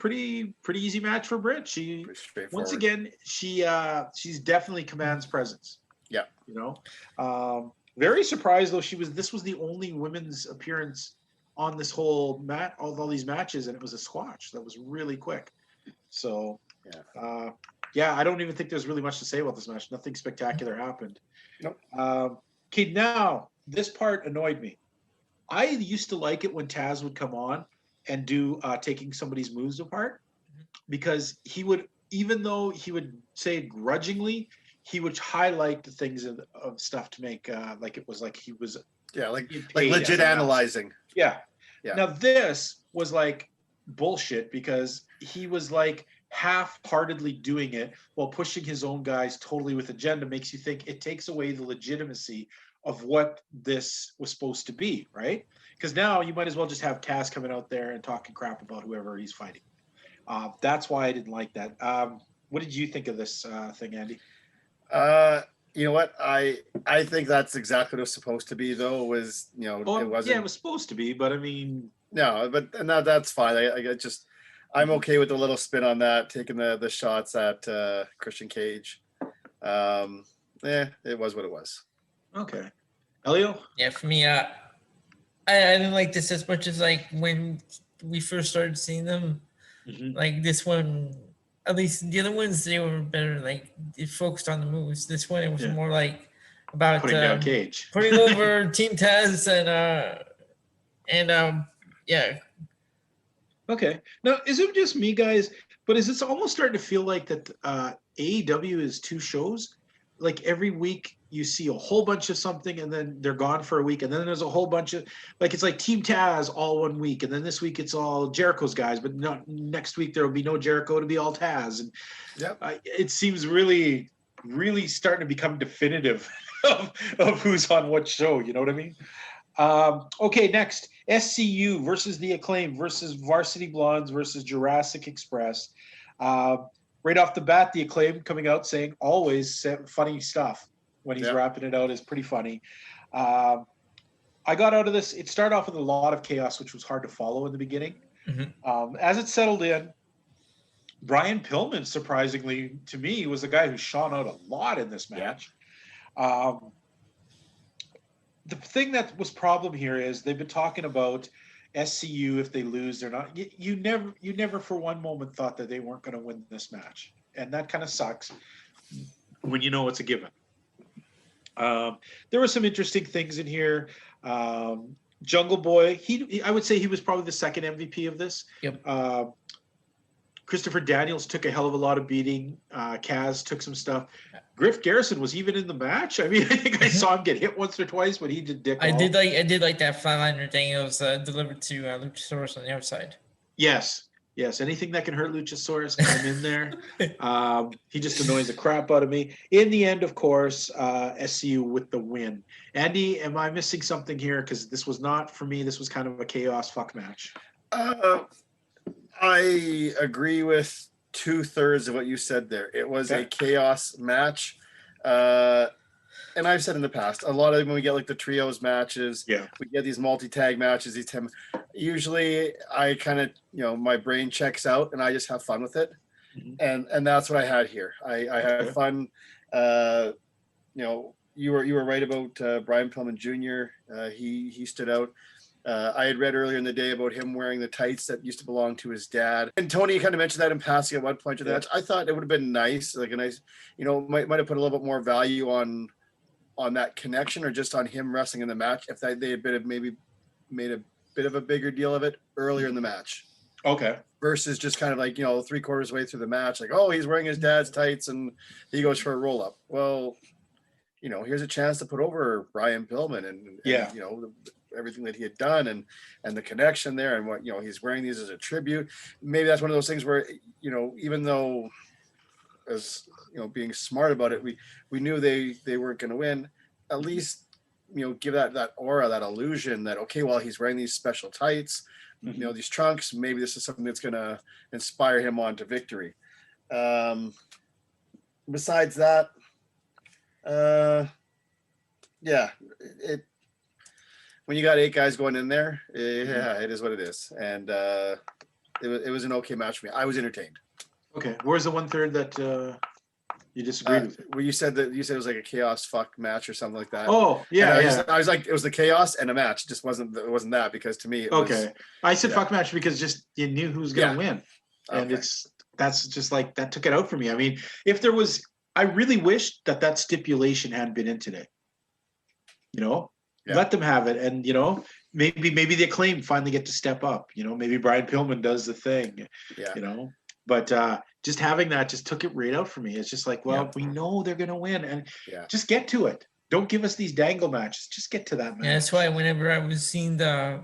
easy match for Britt. She once again, she's definitely commands presence. Yeah. Very surprised though this was the only women's appearance on this whole all these matches, and it was a squash. That was really quick. So I don't even think there's really much to say about this match. Nothing spectacular happened. Nope. Okay, now this part annoyed me. I used to like it when Taz would come on and do taking somebody's moves apart, because he would, even though he would say grudgingly, he would highlight the things of stuff to make like it was like he was like legit analyzing. Yeah. Now this was like bullshit, because he was like half-heartedly doing it while pushing his own guys totally with agenda. Makes you think it takes away the legitimacy of what this was supposed to be, right? Because now you might as well just have Taz coming out there and talking crap about whoever he's fighting. That's why I didn't like that. What did you think of this thing, Andy? You know what? I think that's exactly what it was supposed to be, though. It wasn't. Yeah, it was supposed to be, but I mean, no, but that's fine. I'm okay with the little spin on that, taking the shots at Christian Cage. It was what it was. Okay. Elio? Yeah, for me, I didn't like this as much as like when we first started seeing them. Mm-hmm. Like this one, at least the other ones, they were better. Like it focused on the moves. This one, it was more like about putting down Cage, putting over Team Taz, and Okay. Now, is it just me, guys? But is it almost starting to feel like that AEW is 2 shows? Like every week you see a whole bunch of something and then they're gone for a week. And then there's a whole bunch of, like, it's like Team Taz all one week. And then this week it's all Jericho's guys, but next week there will be no Jericho, to be all Taz. And it seems really really starting to become definitive of who's on what show. You know what I mean? Okay, next, SCU versus the Acclaim versus Varsity Blondes versus Jurassic Express. Right off the bat, the Acclaim coming out saying always funny stuff when he's wrapping it out is pretty funny. I got out of this. It started off with a lot of chaos, which was hard to follow in the beginning. As it settled in, Brian Pillman, surprisingly to me, was the guy who shone out a lot in this match. The thing that was problem here is they've been talking about SCU. If they lose, they're not. You never for one moment thought that they weren't going to win this match, and that kind of sucks when you know it's a given. There were some interesting things in here. Jungle Boy, I would say he was probably the second MVP of this. Yep. Christopher Daniels took a hell of a lot of beating. Kaz took some stuff. Griff Garrison was even in the match. I mean, I think I saw him get hit once or twice, but he did dick. I did like that flatliner thing. It was delivered to Luchasaurus on the outside. Yes. Anything that can hurt Luchasaurus, I'm in there. He just annoys the crap out of me. In the end, of course, SCU with the win. Andy, am I missing something here? Because this was not for me. This was kind of a chaos fuck match. I agree with 2/3 of what you said there. It was a chaos match. And I've said in the past, a lot of when we get like the trios matches, we get these multi-tag matches, usually I kind of, my brain checks out and I just have fun with it. And that's what I had here. I had fun. You were right about Brian Pillman Jr. He stood out. I had read earlier in the day about him wearing the tights that used to belong to his dad. And Tony kind of mentioned that in passing at one point to the match. I thought it would have been nice, like a nice, might have put a little bit more value on that connection or just on him wrestling in the match if they had maybe made a bit of a bigger deal of it earlier in the match. Okay. Versus just kind of like, 3/4 way through the match, like, oh, he's wearing his dad's tights and he goes for a roll up. Well, here's a chance to put over Brian Pillman and everything that he had done and the connection there and what, he's wearing these as a tribute. Maybe that's one of those things where, even though as, being smart about it, we knew they weren't going to win, at least, give that aura, that illusion that, okay, well, he's wearing these special tights, these trunks, maybe this is something that's going to inspire him on to victory. Besides that, when you got 8 guys going in there, it is what it is. And it was an okay match for me. I was entertained. Okay. Where's the 1/3 that you disagreed with? Well, you said it was like a chaos fuck match or something like that. Oh, yeah. I was like, it was the chaos and a match. It just wasn't that because to me it was, I said fuck match because just you knew who was going to win. And that's just like that took it out for me. I mean, if there was, I really wished that stipulation hadn't been in today. Let them have it, and maybe the Acclaim finally get to step up. Maybe Brian Pillman does the thing. But just having that just took it right out for me. It's just like, well, we know they're gonna win, and just get to it. Don't give us these dangle matches. Just get to that match. Yeah, that's why whenever I was seeing I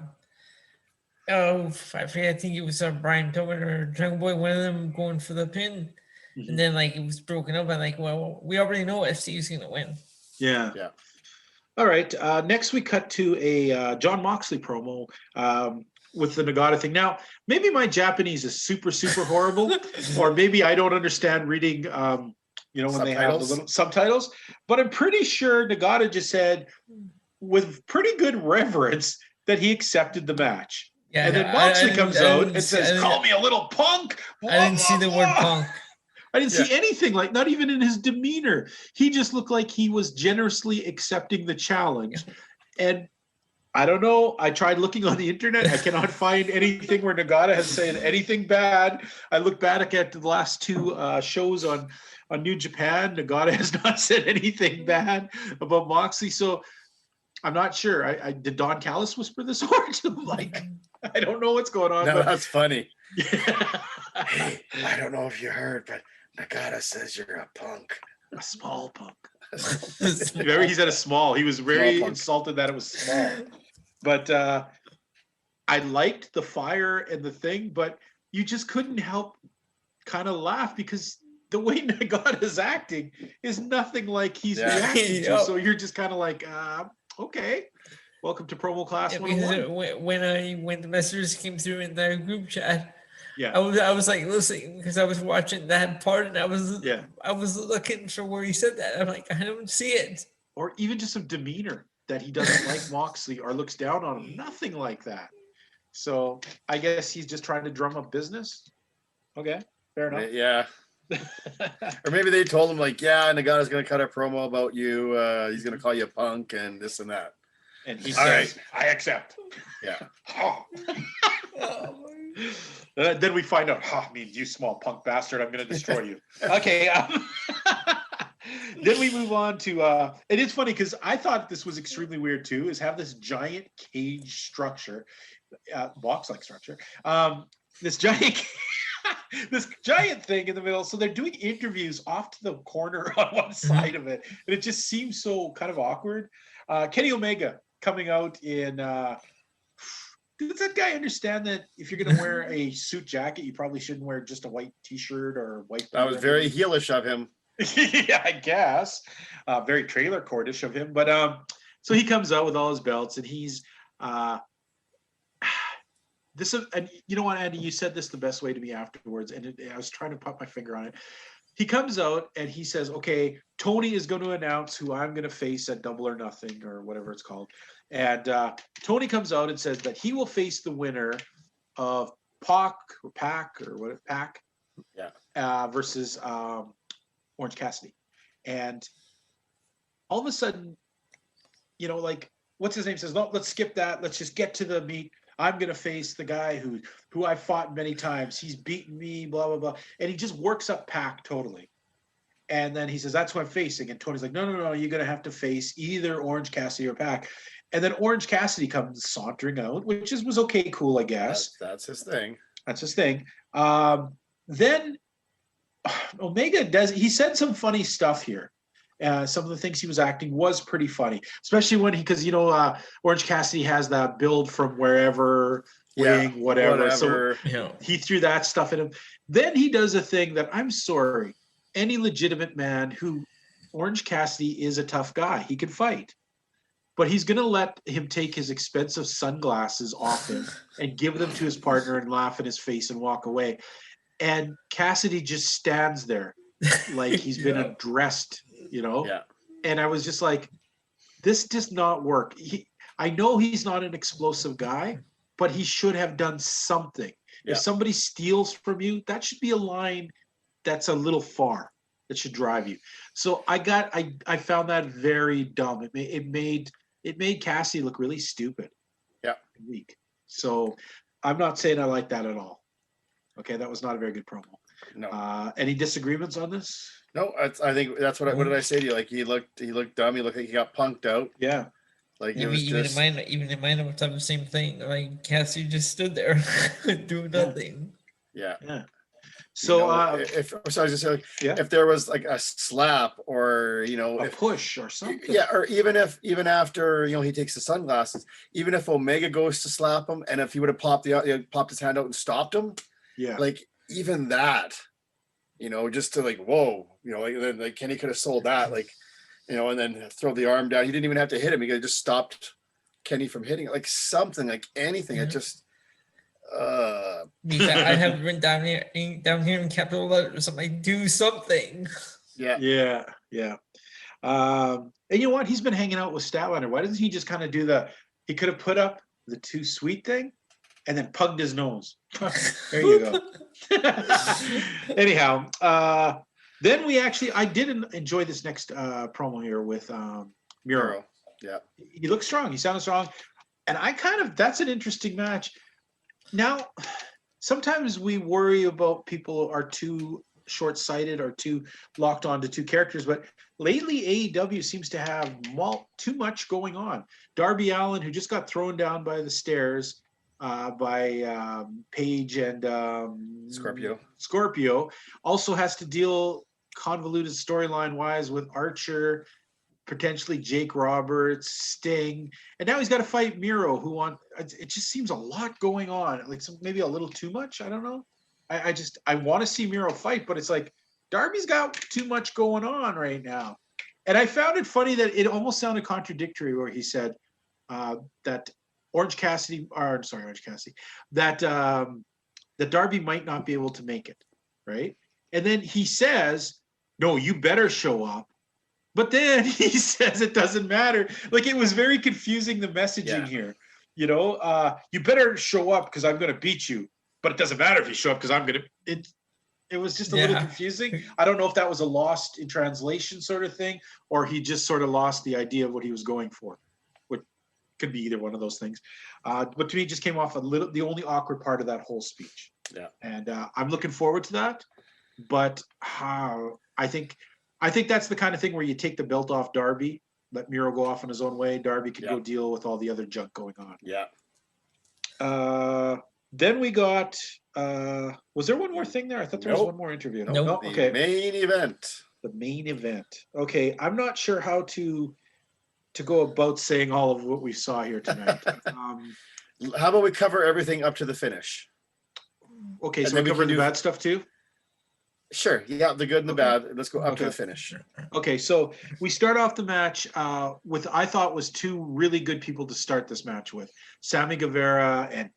think it was Brian Pillman or Jungle Boy, one of them going for the pin, and then like it was broken up. I'm like, well, we already know FC is gonna win. Yeah. All right. Next, we cut to a John Moxley promo with the Nagata thing. Now, maybe my Japanese is super, super horrible, or maybe I don't understand reading, when they have the little subtitles. But I'm pretty sure Nagata just said, with pretty good reverence, that he accepted the match. Yeah, and then Moxley comes out and says, "Call me a little punk." I didn't see the word punk. I didn't see anything, like not even in his demeanor. He just looked like he was generously accepting the challenge. And I don't know. I tried looking on the internet. I cannot find anything where Nagata has said anything bad. I looked back at the last 2 shows on New Japan. Nagata has not said anything bad about Moxley. So I'm not sure. Did Don Callis whisper this over to him? Like, I don't know what's going on. No, but that's funny. Hey, I don't know if you heard, but Nagata says you're a punk. A small punk. Remember, he said a small. He was very insulted that it was small. But I liked the fire and the thing, but you just couldn't help kind of laugh because the way Nagata is acting is nothing like he's reacting to. So you're just kind of like, okay, welcome to promo class 101. When the messages came through in the group chat, yeah, I was like listening because I was watching that part and I was looking for where he said that. I'm like, I don't see it. Or even just some demeanor that he doesn't like Moxley or looks down on him. Nothing like that. So I guess he's just trying to drum up business. Okay, fair enough. Yeah. Or maybe they told him like, yeah, Nagata's going to cut a promo about you. He's going to call you a punk and this and that. And he says, I accept. Yeah. Then we find out, I mean, you small punk bastard, I'm going to destroy you. Okay. Then we move on to, and it's funny because I thought this was extremely weird too, is have this giant cage structure, box-like structure, this giant thing in the middle. So they're doing interviews off to the corner on one side of it. And it just seems so kind of awkward. Kenny Omega coming out in, does that guy understand that if you're going to wear a suit jacket, you probably shouldn't wear just a white t-shirt or white? That was very heelish of him. Yeah, I guess. Very trailer courtish of him. But so he comes out with all his belts and he's and you know what, Andy, you said this the best way to me afterwards, and I was trying to put my finger on it. He comes out and he says, okay, Tony is going to announce who I'm going to face at Double or Nothing or whatever it's called. And Tony comes out and says that he will face the winner of Pac versus Orange Cassidy. And all of a sudden, you know, like, what's his name says, no, let's skip that. Let's just get to the meat. I'm going to face the guy who I fought many times. He's beaten me, blah, blah, blah. And he just works up Pac totally. And then he says, that's who I'm facing. And Tony's like, no, you're going to have to face either Orange Cassidy or Pac. And then Orange Cassidy comes sauntering out, which was okay, cool, I guess. That's his thing. That's his thing. Then Omega he said some funny stuff here. Some of the things he was acting was pretty funny, especially because Orange Cassidy has that build from wherever, wing, whatever. So he threw that stuff at him. Then he does a thing that, I'm sorry, any legitimate man who Orange Cassidy is a tough guy. He can fight, but he's going to let him take his expensive sunglasses off him and give them to his partner and laugh in his face and walk away. And Cassidy just stands there like he's been addressed. Yeah. And I was just like, this does not work. I know he's not an explosive guy, but he should have done something. Yeah. If somebody steals from you, that should be a line that's a little far. That should drive you. So I found that very dumb. It made Cassidy look really stupid. Yeah. Weak. So I'm not saying I like that at all. Okay, that was not a very good promo. No. Any disagreements on this? No, I think that's what did I say to you? Like he looked dumb. He looked like he got punked out. Yeah. Like even in mine, I was the same thing. Like Cassidy just stood there doing nothing. Yeah. Yeah. So if there was like a slap or a push or something. Yeah, or even after he takes the sunglasses, even if Omega goes to slap him, and if he would have popped his hand out and stopped him, like even that. Just to like, whoa, like Kenny could have sold that, like, and then throw the arm down. He didn't even have to hit him. He could have just stopped Kenny from hitting it, like something, like anything. It just, I have written down here in capital letters. I'm like, do something. Yeah. And you know what? He's been hanging out with Statlander. Why doesn't he just kind of he could have put up the too sweet thing and then pugged his nose. There you go. Anyhow, then I did enjoy this next promo here with Miro. Yeah. He looked strong. He sounded strong. And that's an interesting match. Now, sometimes we worry about people are too short-sighted or too locked onto two characters, but lately AEW seems to have too much going on. Darby Allin, who just got thrown down by the stairs, by Paige and Scorpio also has to deal convoluted storyline wise with Archer, potentially Jake Roberts, Sting, and now he's got to fight Miro, it just seems a lot going on, like maybe a little too much. I don't know. I want to see Miro fight, but it's like, Darby's got too much going on right now. And I found it funny that it almost sounded contradictory where he said that Orange Cassidy, that that Darby might not be able to make it, right? And then he says, no, you better show up. But then he says it doesn't matter. Like, it was very confusing, the messaging here. You know, you better show up because I'm going to beat you. But it doesn't matter if you show up because I'm going to. It was just a little confusing. I don't know if that was a lost in translation sort of thing, or he just sort of lost the idea of what he was going for. Which could be either one of those things. But to me, it just came off the only awkward part of that whole speech. Yeah. And I'm looking forward to that. But I think that's the kind of thing where you take the belt off Darby, let Miro go off on his own way. Darby can go deal with all the other junk going on. Yeah. Then we got. Was there one more thing there? I thought there was one more interview. No. Okay. Main event. The main event. Okay, I'm not sure how to go about saying all of what we saw here tonight. How about we cover everything up to the finish? Okay, so we cover the bad stuff too? Sure. Yeah, the good and the bad. Let's go up to the finish. Okay, so we start off the match with, I thought, was two really good people to start this match with. Sammy Guevara and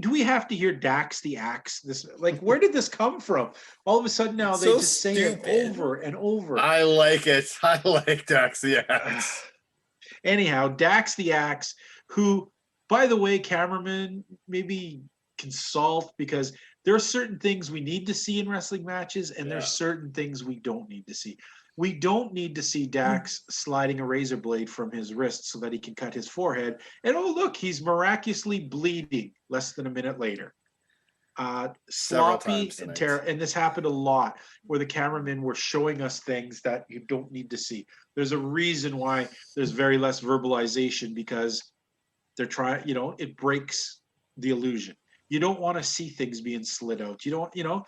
do we have to hear Dax the Axe? This, like, where did this come from? All of a sudden now they just say it over and over. I like it. I like Dax the Axe. Anyhow, Dax the Axe, who, by the way, cameraman, maybe consult, because there are certain things we need to see in wrestling matches, and there's certain things we don't need to see. We don't need to see Dax sliding a razor blade from his wrist so that he can cut his forehead. And oh, look, he's miraculously bleeding less than a minute later. Sloppy and terror. And this happened a lot where the cameramen were showing us things that you don't need to see. There's a reason why there's very less verbalization, because they're trying, it breaks the illusion. You don't want to see things being slid out. You don't,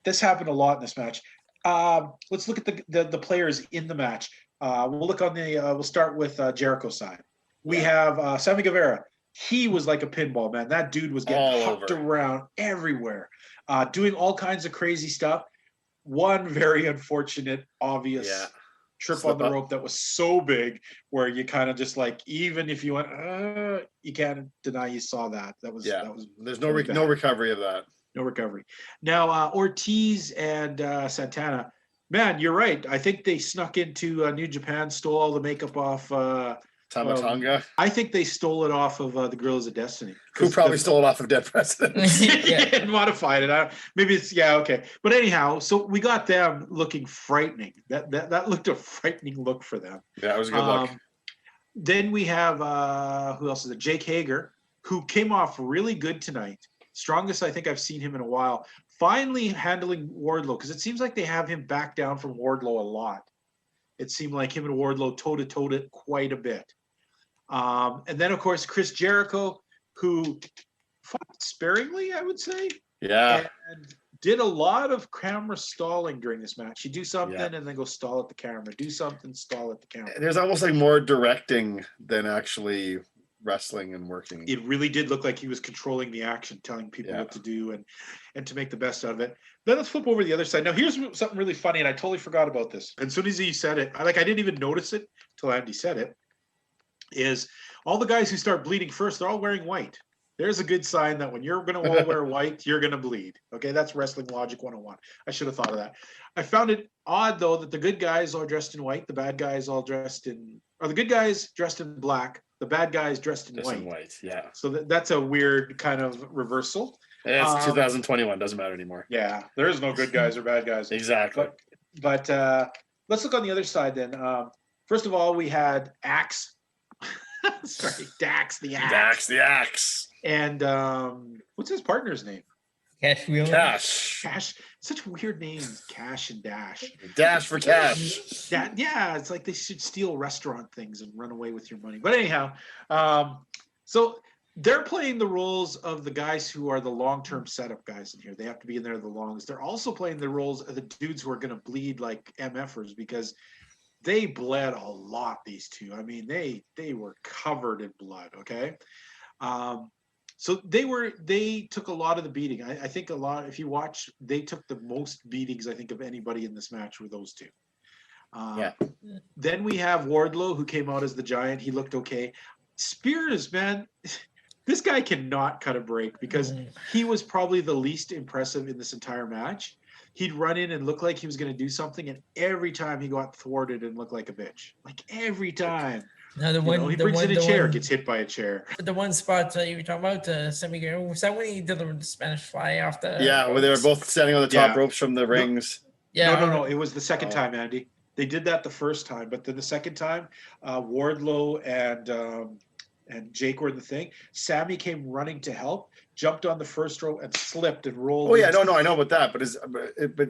This happened a lot in this match. Let's look at the players in the match. We'll look on we'll start with Jericho's side. We have Sammy Guevara. He was like a pinball, man. That dude was getting hopped around everywhere, doing all kinds of crazy stuff. One very unfortunate, obvious trip on the rope that was so big where you kind of just like, even if you went, you can't deny you saw that. That was There's no recovery of that. No recovery. Now, Ortiz and Santana, man, you're right. I think they snuck into New Japan, stole all the makeup off Tamatanga. I think they stole it off of the Gorillas of Destiny. Who probably stole it off of Dead Presidents. And modified it. Maybe it's, okay. But anyhow, so we got them looking frightening. That looked a frightening look for them. Yeah, it was a good look. Then we have, who else is it? Jake Hager, who came off really good tonight. Strongest I think I've seen him in a while. Finally handling Wardlow, because it seems like they have him back down from Wardlow a lot. It seemed like him and Wardlow toe-to-toed it quite a bit. And then, of course, Chris Jericho, who fought sparingly, I would say. Yeah. And did a lot of camera stalling during this match. You do something and then go stall at the camera. Do something, stall at the camera. There's almost like more directing than actually wrestling and working. It really did look like he was controlling the action, telling people what to do and to make the best out of it. Then let's flip over to the other side. Now, here's something really funny, and I totally forgot about this. And as soon as he said it, I didn't even notice it until Andy said it, is all the guys who start bleeding first, they're all wearing white. There's a good sign that when you're going to all wear white, you're going to bleed. Okay, that's Wrestling Logic 101. I should have thought of that. I found it odd, though, that the good guys all dressed in white, the bad guys all dressed in, or the good guys dressed in black, the bad guys dressed in white. Yeah. So that's a weird kind of reversal. It's 2021. Doesn't matter anymore. Yeah, there is no good guys or bad guys. Exactly. But let's look on the other side then. First of all, we had Axe. Sorry, Dax the Axe. Dax the Axe. And what's his partner's name? Cash. Such weird names. Cash and Dash. Dash for cash. It's like they should steal restaurant things and run away with your money. But anyhow, so they're playing the roles of the guys who are the long-term setup guys in here. They have to be in there the longest. They're also playing the roles of the dudes who are going to bleed like MFers, because they bled a lot, these two. I mean, they were covered in blood, okay? So they took a lot of the beating. I think a lot, if you watch, they took the most beatings, I think, of anybody in this match were those two. Then we have Wardlow, who came out as the Giant. He looked okay. Spears, man, this guy cannot cut a break because he was probably the least impressive in this entire match. He'd run in and look like he was going to do something, and every time he got thwarted and looked like a bitch. Like every time. Now He brings in a chair, gets hit by a chair. The one spot that you were talking about, was that when he did the Spanish fly off the? Yeah, where they were both standing on the top ropes from the rings. No. It was the second time, Andy. They did that the first time, but then the second time, Wardlow and Jake were the thing. Sammy came running to help, jumped on the first row and slipped and rolled. Oh yeah, no, I know about that, but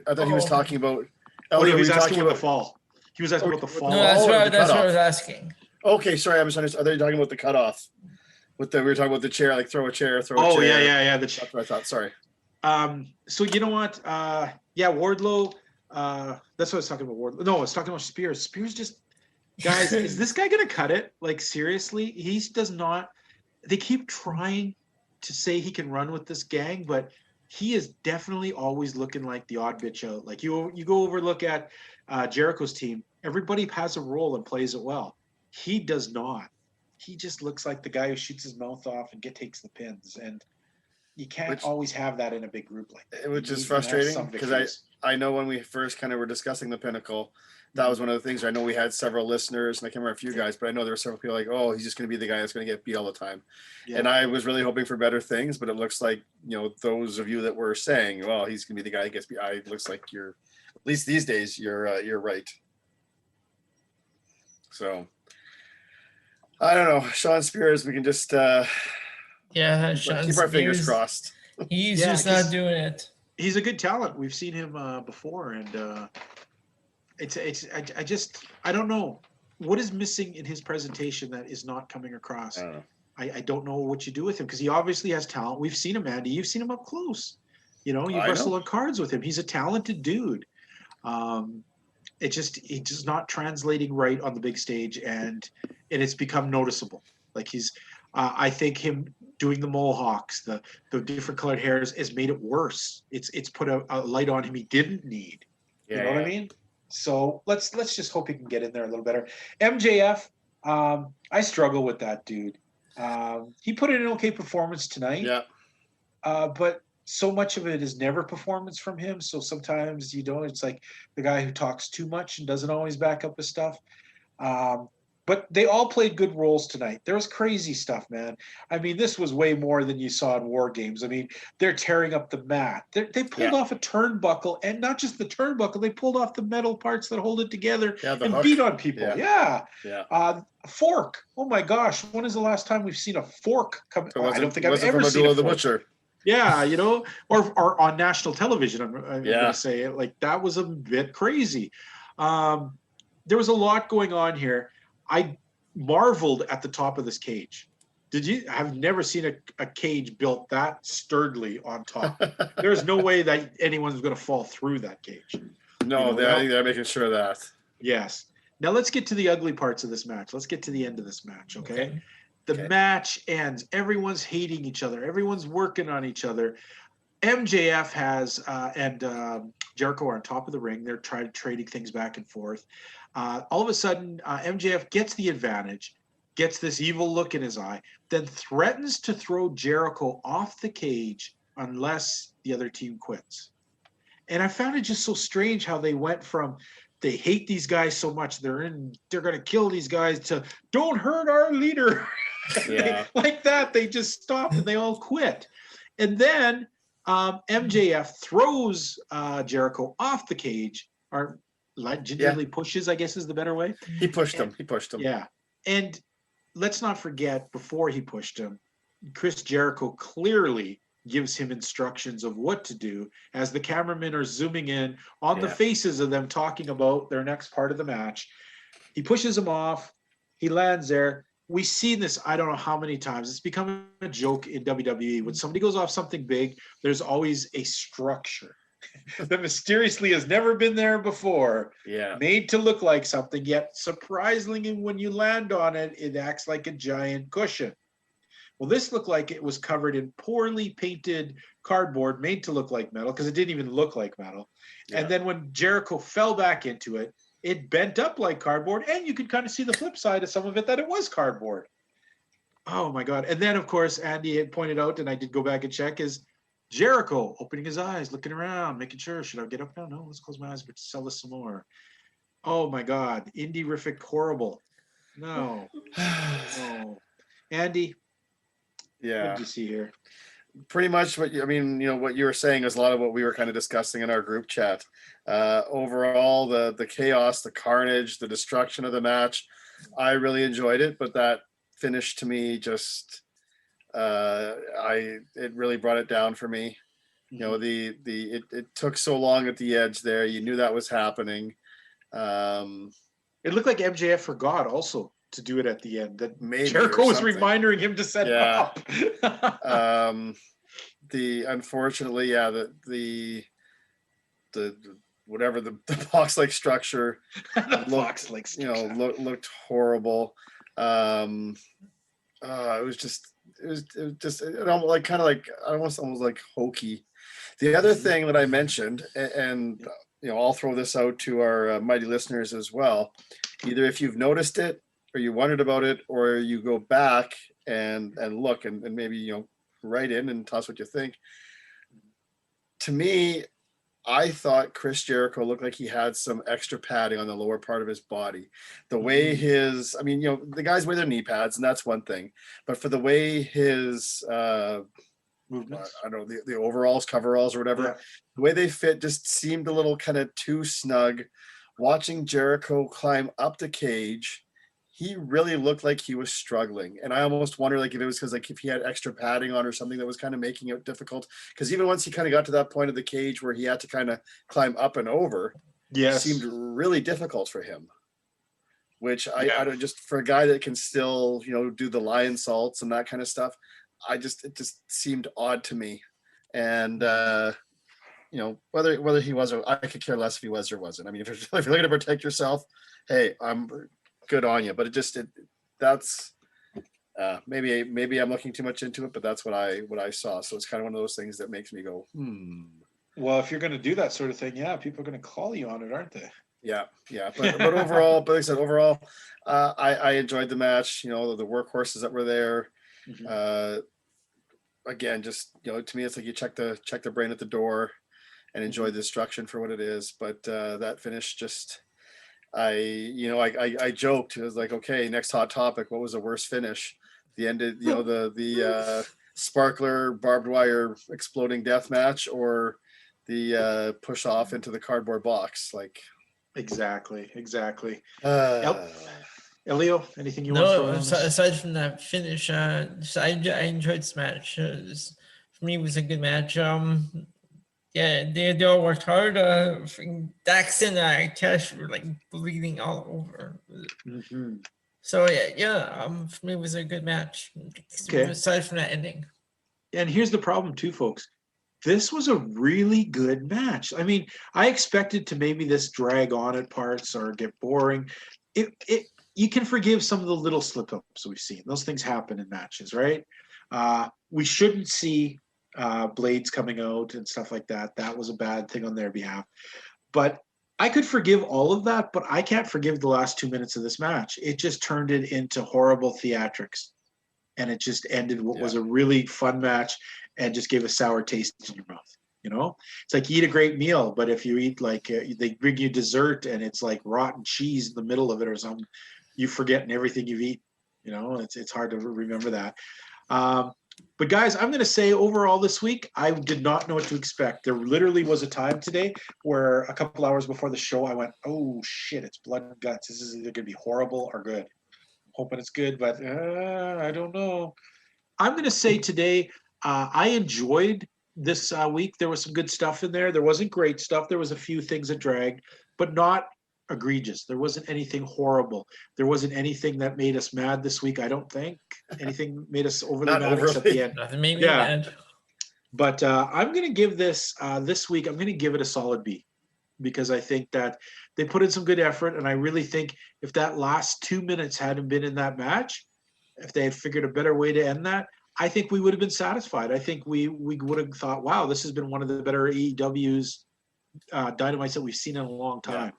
I thought he was talking about. He was asking about the fall. He was asking about the fall. No, that's what I was asking. Okay, sorry, I misunderstood. I thought you were talking about the cutoff. We were talking about the chair, like throw a chair, throw a chair. Yeah. That's what I thought. Sorry. So you know what? Wardlow. That's what I was talking about. Wardlow. No, I was talking about Spears. Spears just, guys, is this guy gonna cut it? Like seriously, he does not. They keep trying to say he can run with this gang, but he is definitely always looking like the odd bitch out. Like you go over look at Jericho's team. Everybody has a role and plays it well. He does not. He just looks like the guy who shoots his mouth off and takes the pins. And you can't always have that in a big group like that. Which is frustrating because I know when we first kind of were discussing the Pinnacle, that was one of the things. I know we had several listeners, and I can't remember a few guys, but I know there were several people like, oh, he's just going to be the guy that's going to get beat all the time. Yeah. And I was really hoping for better things, but it looks like, those of you that were saying, well, he's going to be the guy that gets beat. It looks like at least these days, you're right. So I don't know. Sean Spears, we can just Sean keep our fingers crossed. He's just not doing it. He's a good talent. We've seen him before, and I don't know what is missing in his presentation that is not coming across. I don't know what you do with him because he obviously has talent. We've seen him, Andy. You've seen him up close. You wrestle on cards with him. He's a talented dude. It's just not translating right on the big stage, and it's become noticeable. Like I think him doing the mohawks, the different colored hairs has made it worse. It's put a light on him he didn't need. You know what I mean? So let's just hope he can get in there a little better. MJF, I struggle with that dude. He put in an okay performance tonight. Yeah. But so much of it is never performance from him. So sometimes it's like the guy who talks too much and doesn't always back up his stuff. But they all played good roles tonight. There was crazy stuff, man. I mean, this was way more than you saw in War Games. I mean, they're tearing up the mat. They pulled off a turnbuckle, and not just the turnbuckle. They pulled off the metal parts that hold it together and beat on people. Yeah. Fork. Oh, my gosh. When is the last time we've seen a fork come? I don't think I've ever seen a fork. The Butcher. Yeah, or on national television, I'm going to say it. Like, that was a bit crazy. There was a lot going on here. I marveled at the top of this cage. I've never seen a cage built that sturdily on top. There's no way that anyone's going to fall through that cage. No, they're making sure of that. Yes. Now let's get to the ugly parts of this match. Let's get to the end of this match, okay? The match ends. Everyone's hating each other. Everyone's working on each other. MJF and Jericho are on top of the ring. They're trading things back and forth. All of a sudden, MJF gets the advantage, gets this evil look in his eye, then threatens to throw Jericho off the cage unless the other team quits. And I found it just so strange how they went from they hate these guys so much, they're going to kill these guys, to don't hurt our leader. Like that, they just stopped and they all quit. And then MJF throws Jericho off the cage, or gingerly pushes, I guess is the better way. He pushed him. Yeah. And let's not forget, before he pushed him, Chris Jericho clearly gives him instructions of what to do as the cameramen are zooming in on the faces of them talking about their next part of the match. He pushes him off. He lands there. We've seen this, I don't know how many times. It's become a joke in WWE. When somebody goes off something big, there's always a structure that mysteriously has never been there before, made to look like something, yet surprisingly when you land on it, it acts like a giant cushion. Well, this looked like it was covered in poorly painted cardboard made to look like metal because it didn't even look like metal. Yeah. And then when Jericho fell back into it, it bent up like cardboard, and you could kind of see the flip side of some of it that it was cardboard. Oh my God. And then, of course, Andy had pointed out, and I did go back and check, is Jericho opening his eyes, looking around, making sure, should I get up now? No, let's close my eyes, but sell this some more. Oh my God. Indie-rific horrible. No. No. Andy, yeah. What did you see here? Pretty much what what you were saying is a lot of what we were kind of discussing in our group chat. Overall, the chaos, the carnage, the destruction of the match, I really enjoyed it, but that finish to me just it really brought it down for me. You know, it took so long at the edge there. You knew that was happening. It looked like MJF forgot also to do it at the end. That maybe Jericho was reminding him to set up. Unfortunately, the whatever the box-like structure looked horrible. It was almost like hokey. The other thing that I mentioned, and I'll throw this out to our mighty listeners as well. Either if you've noticed it, or you wondered about it, or you go back and look and maybe write in and tell us what you think. To me, I thought Chris Jericho looked like he had some extra padding on the lower part of his body. The way the guys wear their knee pads, and that's one thing. But for the way his movements, I don't know, the overalls, coveralls, or whatever, the way they fit just seemed a little kind of too snug. Watching Jericho climb up the cage, he really looked like he was struggling. And I almost wonder if it was because if he had extra padding on or something that was kind of making it difficult. Because even once he kind of got to that point of the cage where he had to kind of climb up and over, it seemed really difficult for him. Which I don't, just for a guy that can still, do the lion salts and that kind of stuff, it just seemed odd to me. And whether he was, or I could care less if he was or wasn't. I mean, if you're looking to protect yourself, hey, I'm good on you. But that's maybe I'm looking too much into it, but that's what I saw. So it's kind of one of those things that makes me go, Well, if you're going to do that sort of thing, people are going to call you on it, aren't they? Yeah. But overall, like I said, I enjoyed the match. The workhorses that were there. Again, just to me, it's like you check the brain at the door and enjoy the destruction for what it is. But that finish just. I joked. It was like, okay, next hot topic. What was the worst finish? The end of the sparkler barbed wire exploding death match, or the push off into the cardboard box? Like exactly. Elio, anything you want to throw in? Aside from that finish, I enjoyed this match. For me, it was a good match. They all worked hard. Dax and Cash were bleeding all over. So for me it was a good match. Okay. Aside from that ending. And here's the problem too, folks. This was a really good match. I mean, I expected to maybe this drag on at parts or get boring. You can forgive some of the little slip-ups we've seen. Those things happen in matches, right? We shouldn't see blades coming out and stuff like that. That was a bad thing on their behalf. But I could forgive all of that, but I can't forgive the last 2 minutes of this match. It just turned it into horrible theatrics. And it just ended what was a really fun match and just gave a sour taste in your mouth. It's like you eat a great meal, but if you eat they bring you dessert and it's like rotten cheese in the middle of it or something, you forget everything you've eaten. It's hard to remember that. But guys, I'm going to say overall this week, I did not know what to expect. There literally was a time today where a couple hours before the show, I went, oh shit, it's Blood and Guts. This is either going to be horrible or good. I'm hoping it's good, but I don't know. I'm going to say today, I enjoyed this week. There was some good stuff in there. There wasn't great stuff. There was a few things that dragged, but not egregious. There wasn't anything horrible. There wasn't anything that made us mad this week. I don't think anything made us overly mad except the end. Nothing made me mad. But I'm going to give this week. I'm going to give it a solid B because I think that they put in some good effort, and I really think if that last 2 minutes hadn't been in that match, if they had figured a better way to end that, I think we would have been satisfied. I think we would have thought, wow, this has been one of the better AEW's Dynamites that we've seen in a long time. Yeah.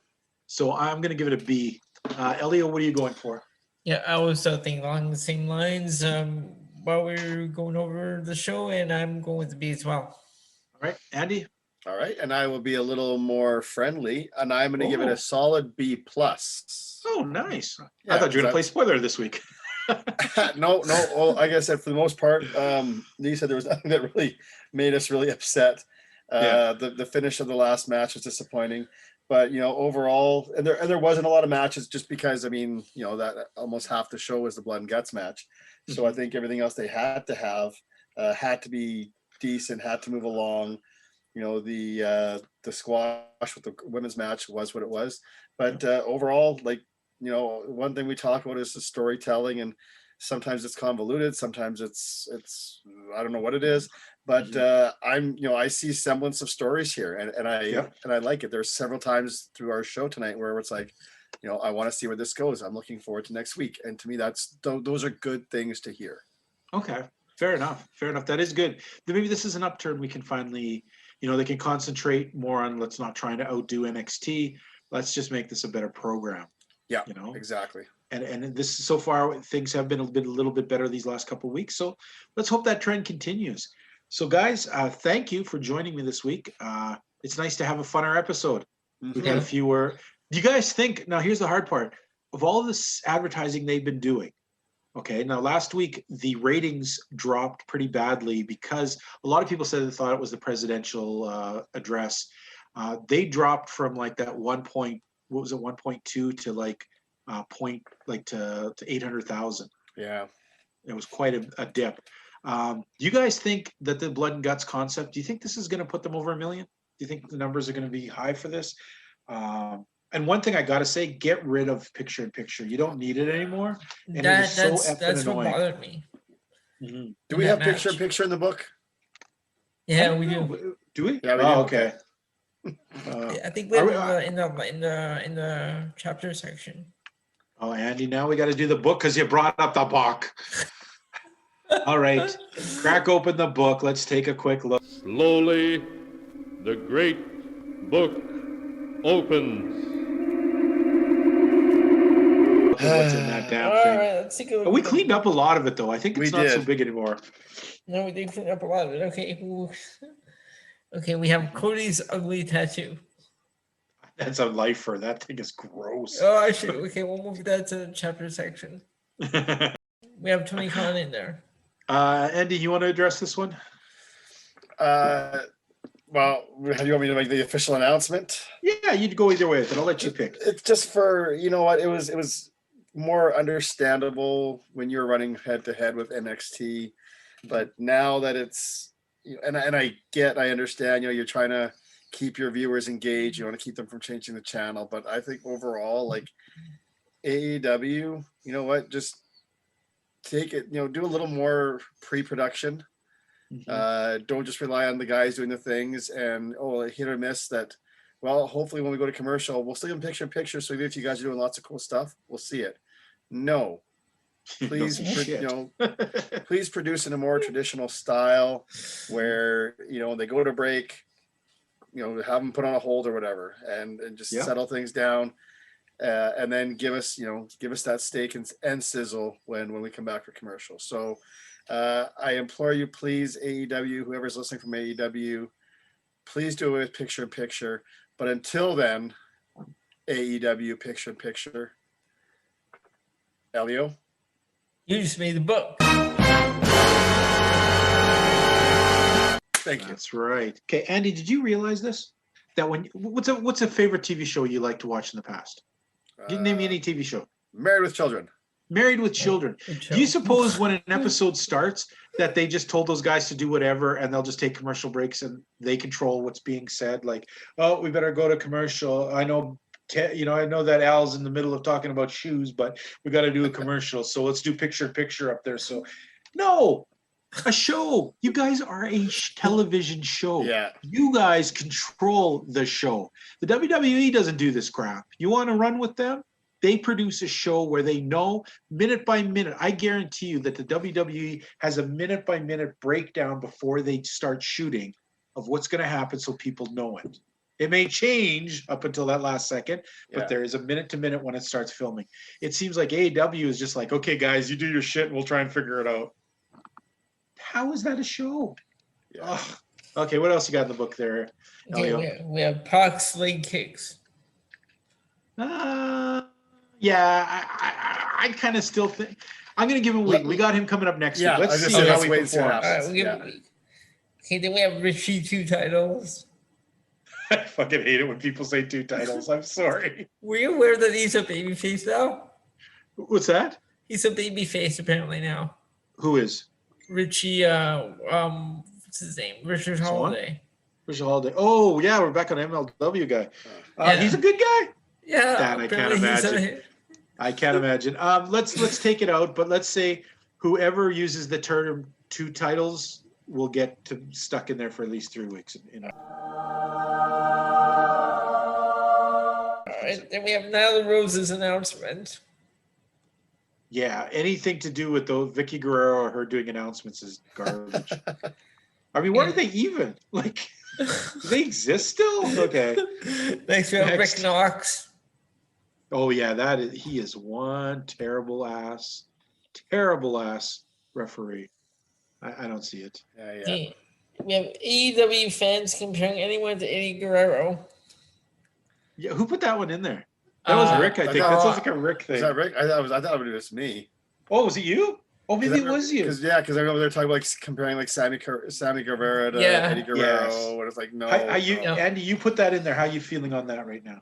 So I'm going to give it a B. Elio, what are you going for? Yeah, I was thinking along the same lines while we were going over the show, and I'm going with the B as well. All right, Andy? All right, and I will be a little more friendly, and I'm going to give it a solid B+. Oh, nice. Yeah, I thought you were going to play spoiler this week. No. Well, like I said, for the most part, Lee said there was nothing that really made us really upset. The finish of the last match was disappointing, but overall, and there wasn't a lot of matches just because that almost half the show was the Blood and Guts match. So I think everything else they had to have had to be decent, had to move along. The squash with the women's match was what it was, but overall, one thing we talk about is the storytelling, and sometimes it's convoluted, sometimes it's I don't know what it is, but I see semblance of stories here, and I like it. There's several times through our show tonight where it's like, I want to see where this goes. I'm looking forward to next week, and to me, those are good things to hear. Okay, fair enough. That is good. Then maybe this is an upturn. We can finally, they can concentrate more on, let's not try to outdo NXT. Let's just make this a better program. Yeah, exactly. And this, so far, things have been a little bit better these last couple of weeks. So let's hope that trend continues. So guys, thank you for joining me this week. It's nice to have a funner episode. We've had a fewer. Do you guys think, now here's the hard part, of all this advertising they've been doing, okay, now last week the ratings dropped pretty badly because a lot of people said they thought it was the presidential address. They dropped from like that 1.2 to to 800,000. Yeah, it was quite a dip. Do you guys think that the Blood and Guts concept, do you think this is going to put them over 1 million? Do you think the numbers are going to be high for this? And one thing I got to say, get rid of picture in picture. You don't need it anymore. And that's what bothered me. Mm-hmm. Do we have picture in picture in the book? Yeah, we do. Do we? Yeah, we do. Okay. I think we're in the chapter section. Oh, Andy, now we got to do the book because you brought up the book. All right, crack open the book. Let's take a quick look. Slowly, the great book opens. What's in that damn All thing? right, let's take a look. We cleaned up a lot of it, though. I think it's not so big anymore. No, we did clean up a lot of it. Okay. Okay, we have Cody's ugly tattoo. That's a lifer. That thing is gross. Oh, actually, okay, we'll move that to the chapter section. We have Tony Khan in there. Andy, you want to address this one? Well, do you want me to make the official announcement? Yeah, you'd go either way, but I'll let you pick. It's just for, it was more understandable when you were running head to head with NXT, but now that it's, and I understand, you're trying to keep your viewers engaged, you want to keep them from changing the channel, but I think overall, like AEW, just take it, do a little more pre-production. Don't just rely on the guys doing the things and hit or miss that. Well, hopefully when we go to commercial, we'll still get picture in picture. So even if you guys are doing lots of cool stuff, we'll see it. No, please, please produce in a more traditional style where, they go to break, have them put on a hold or whatever, and just settle things down. And then give us that steak and sizzle when we come back for commercial. So I implore you, please, AEW, whoever's listening from AEW, please do it with picture in picture. But until then, AEW picture in picture. Elio? You just made the book. Thank you. That's right. Okay, Andy, did you realize this? That what's a favorite TV show you like to watch in the past? Name me any TV show. Married with Children. Married with Children. Do you suppose when an episode starts that they just told those guys to do whatever and they'll just take commercial breaks and they control what's being said? Like, oh, we better go to commercial. I know that Al's in the middle of talking about shoes, but we got to do a commercial. So let's do picture in picture up there. So no, a show. You guys are a television show. Yeah. You guys control the show. The WWE doesn't do this crap. You want to run with them? They produce a show where they know minute by minute. I guarantee you that the WWE has a minute by minute breakdown before they start shooting of what's going to happen so people know it. It may change up until that last second, but there is a minute to minute when it starts filming. It seems like AEW is just like, okay, guys, you do your shit and we'll try and figure it out. How is that a show? Yeah. Ugh. Okay, what else you got in the book there, Elio? Okay, we have Pac's leg kicks. I kind of still think I'm going to give him a week. We got him coming up next week. Let's see how he performs. All right, we'll give him a week. Okay, then we have Richie 2 titles. I fucking hate it when people say 2 titles. I'm sorry. Were you aware that he's a babyface now? What's that? He's a babyface apparently now. Who is? Richie, what's his name? Richard Holiday. Richard Holiday. Oh, yeah, we're back on MLW guy. He's a good guy. Yeah. Dan, I can't imagine. I can't imagine. Let's take it out, but let's say whoever uses the term 2 titles will get stuck in there for at least 3 weeks. All right, then we have Nyla Rose's announcement. Yeah, anything to do with Vicky Guerrero or her doing announcements is garbage. I mean, what are they even? Like, do they exist still? Okay. Next we have Rick Knox. Oh yeah, he is one terrible ass referee. I don't see it. Yeah. We have AEW fans comparing anyone to Eddie Guerrero. Yeah, who put that one in there? That was Rick, I think. That sounds like a Rick thing. Is that Rick? I thought it was me. Oh, was it you? Oh, maybe it was you. Because I remember they're talking about comparing Sammy Guevara to Eddie Guerrero. And it's like, no. Andy, you put that in there. How are you feeling on that right now?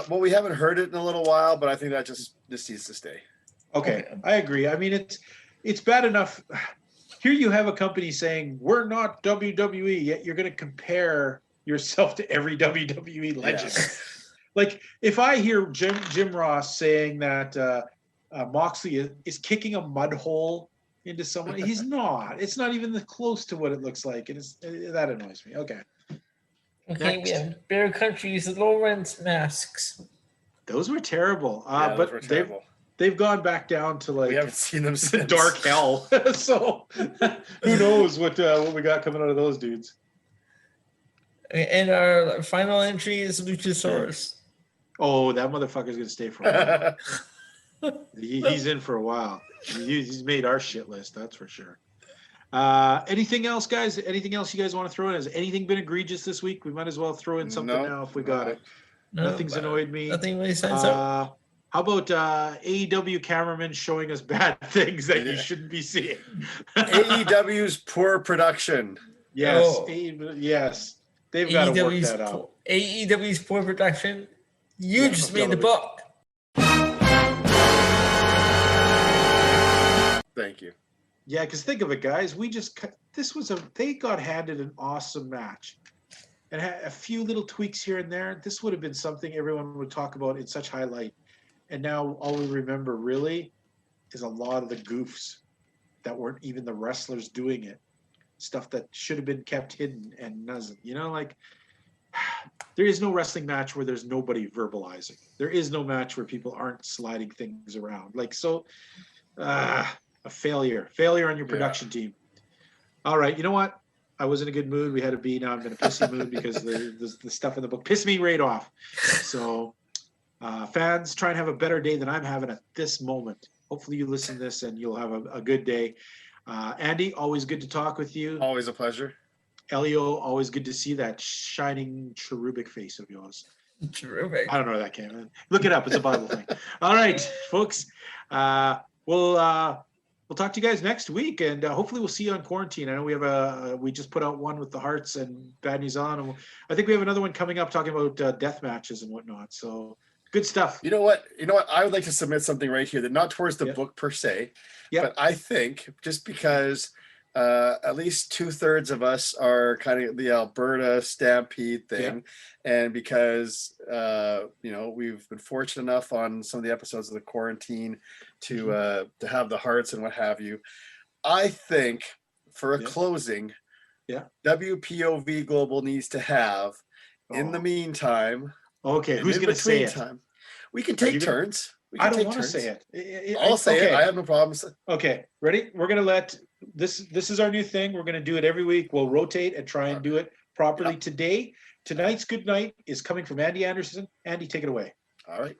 Well, we haven't heard it in a little while, but I think that just needs to stay. Okay, I agree. I mean, it's bad enough. Here you have a company saying, we're not WWE, yet you're going to compare yourself to every WWE legend. Yeah. Like, if I hear Jim Ross saying that Moxley is kicking a mud hole into someone, he's not. It's not even close to what it looks like. That annoys me. Okay. Okay, we have Bear Country's Lawrence masks. Those were terrible. But they've gone back down to like, we haven't seen them since dark hell. So who knows what we got coming out of those dudes. And our final entry is Luchasaurus. Oh, that motherfucker's gonna stay for a while. He's in for a while. He's made our shit list, that's for sure. Anything else, guys? Anything else you guys want to throw in? Has anything been egregious this week? We might as well throw in something now if we got it. Nothing's annoyed me. Nothing really stands out. How about AEW cameramen showing us bad things that you shouldn't be seeing? AEW's poor production. Yes, yes. They've got to work that out. AEW's poor production. You just made the book. Thank you. Yeah, because think of it, guys. They got handed an awesome match. And had a few little tweaks here and there. This would have been something everyone would talk about in such highlight. And now all we remember really is a lot of the goofs that weren't even the wrestlers doing it. Stuff that should have been kept hidden and doesn't. There is no wrestling match where there's nobody verbalizing. There is no match where people aren't sliding things around. A failure on your production team. All right, you know what? I was in a good mood. We had a B. Now I'm in a pissy mood because the stuff in the book pissed me right off. So fans, try and have a better day than I'm having at this moment. Hopefully you listen to this and you'll have a good day. Andy, always good to talk with you. Always a pleasure. Elio, always good to see that shining cherubic face of yours. Cherubic. I don't know where that came from. Look it up. It's a Bible thing. All right, folks. We'll talk to you guys next week, and hopefully we'll see you on quarantine. I know we just put out one with the Hearts and Bad News On, and I think we have another one coming up talking about death matches and whatnot. So good stuff. You know what? I would like to submit something right here that not towards the book per se, but I think just because at least 2/3 of us are kind of the Alberta Stampede thing, and because we've been fortunate enough on some of the episodes of the quarantine to have the Hearts and what have you. I think for a closing, WPOV Global needs to have in the meantime. Okay, who's going to say it? We can take turns. I don't want to say it. I'll say it. I have no problems. Okay, ready? We're gonna let this is our new thing. We're gonna do it every week. We'll rotate and try and do it properly. Tonight's good night is coming from Andy Anderson. Andy, take it away. All right.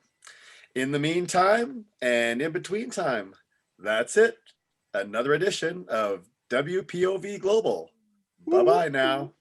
In the meantime and in between time, that's it. Another edition of WPOV Global. Bye-bye now.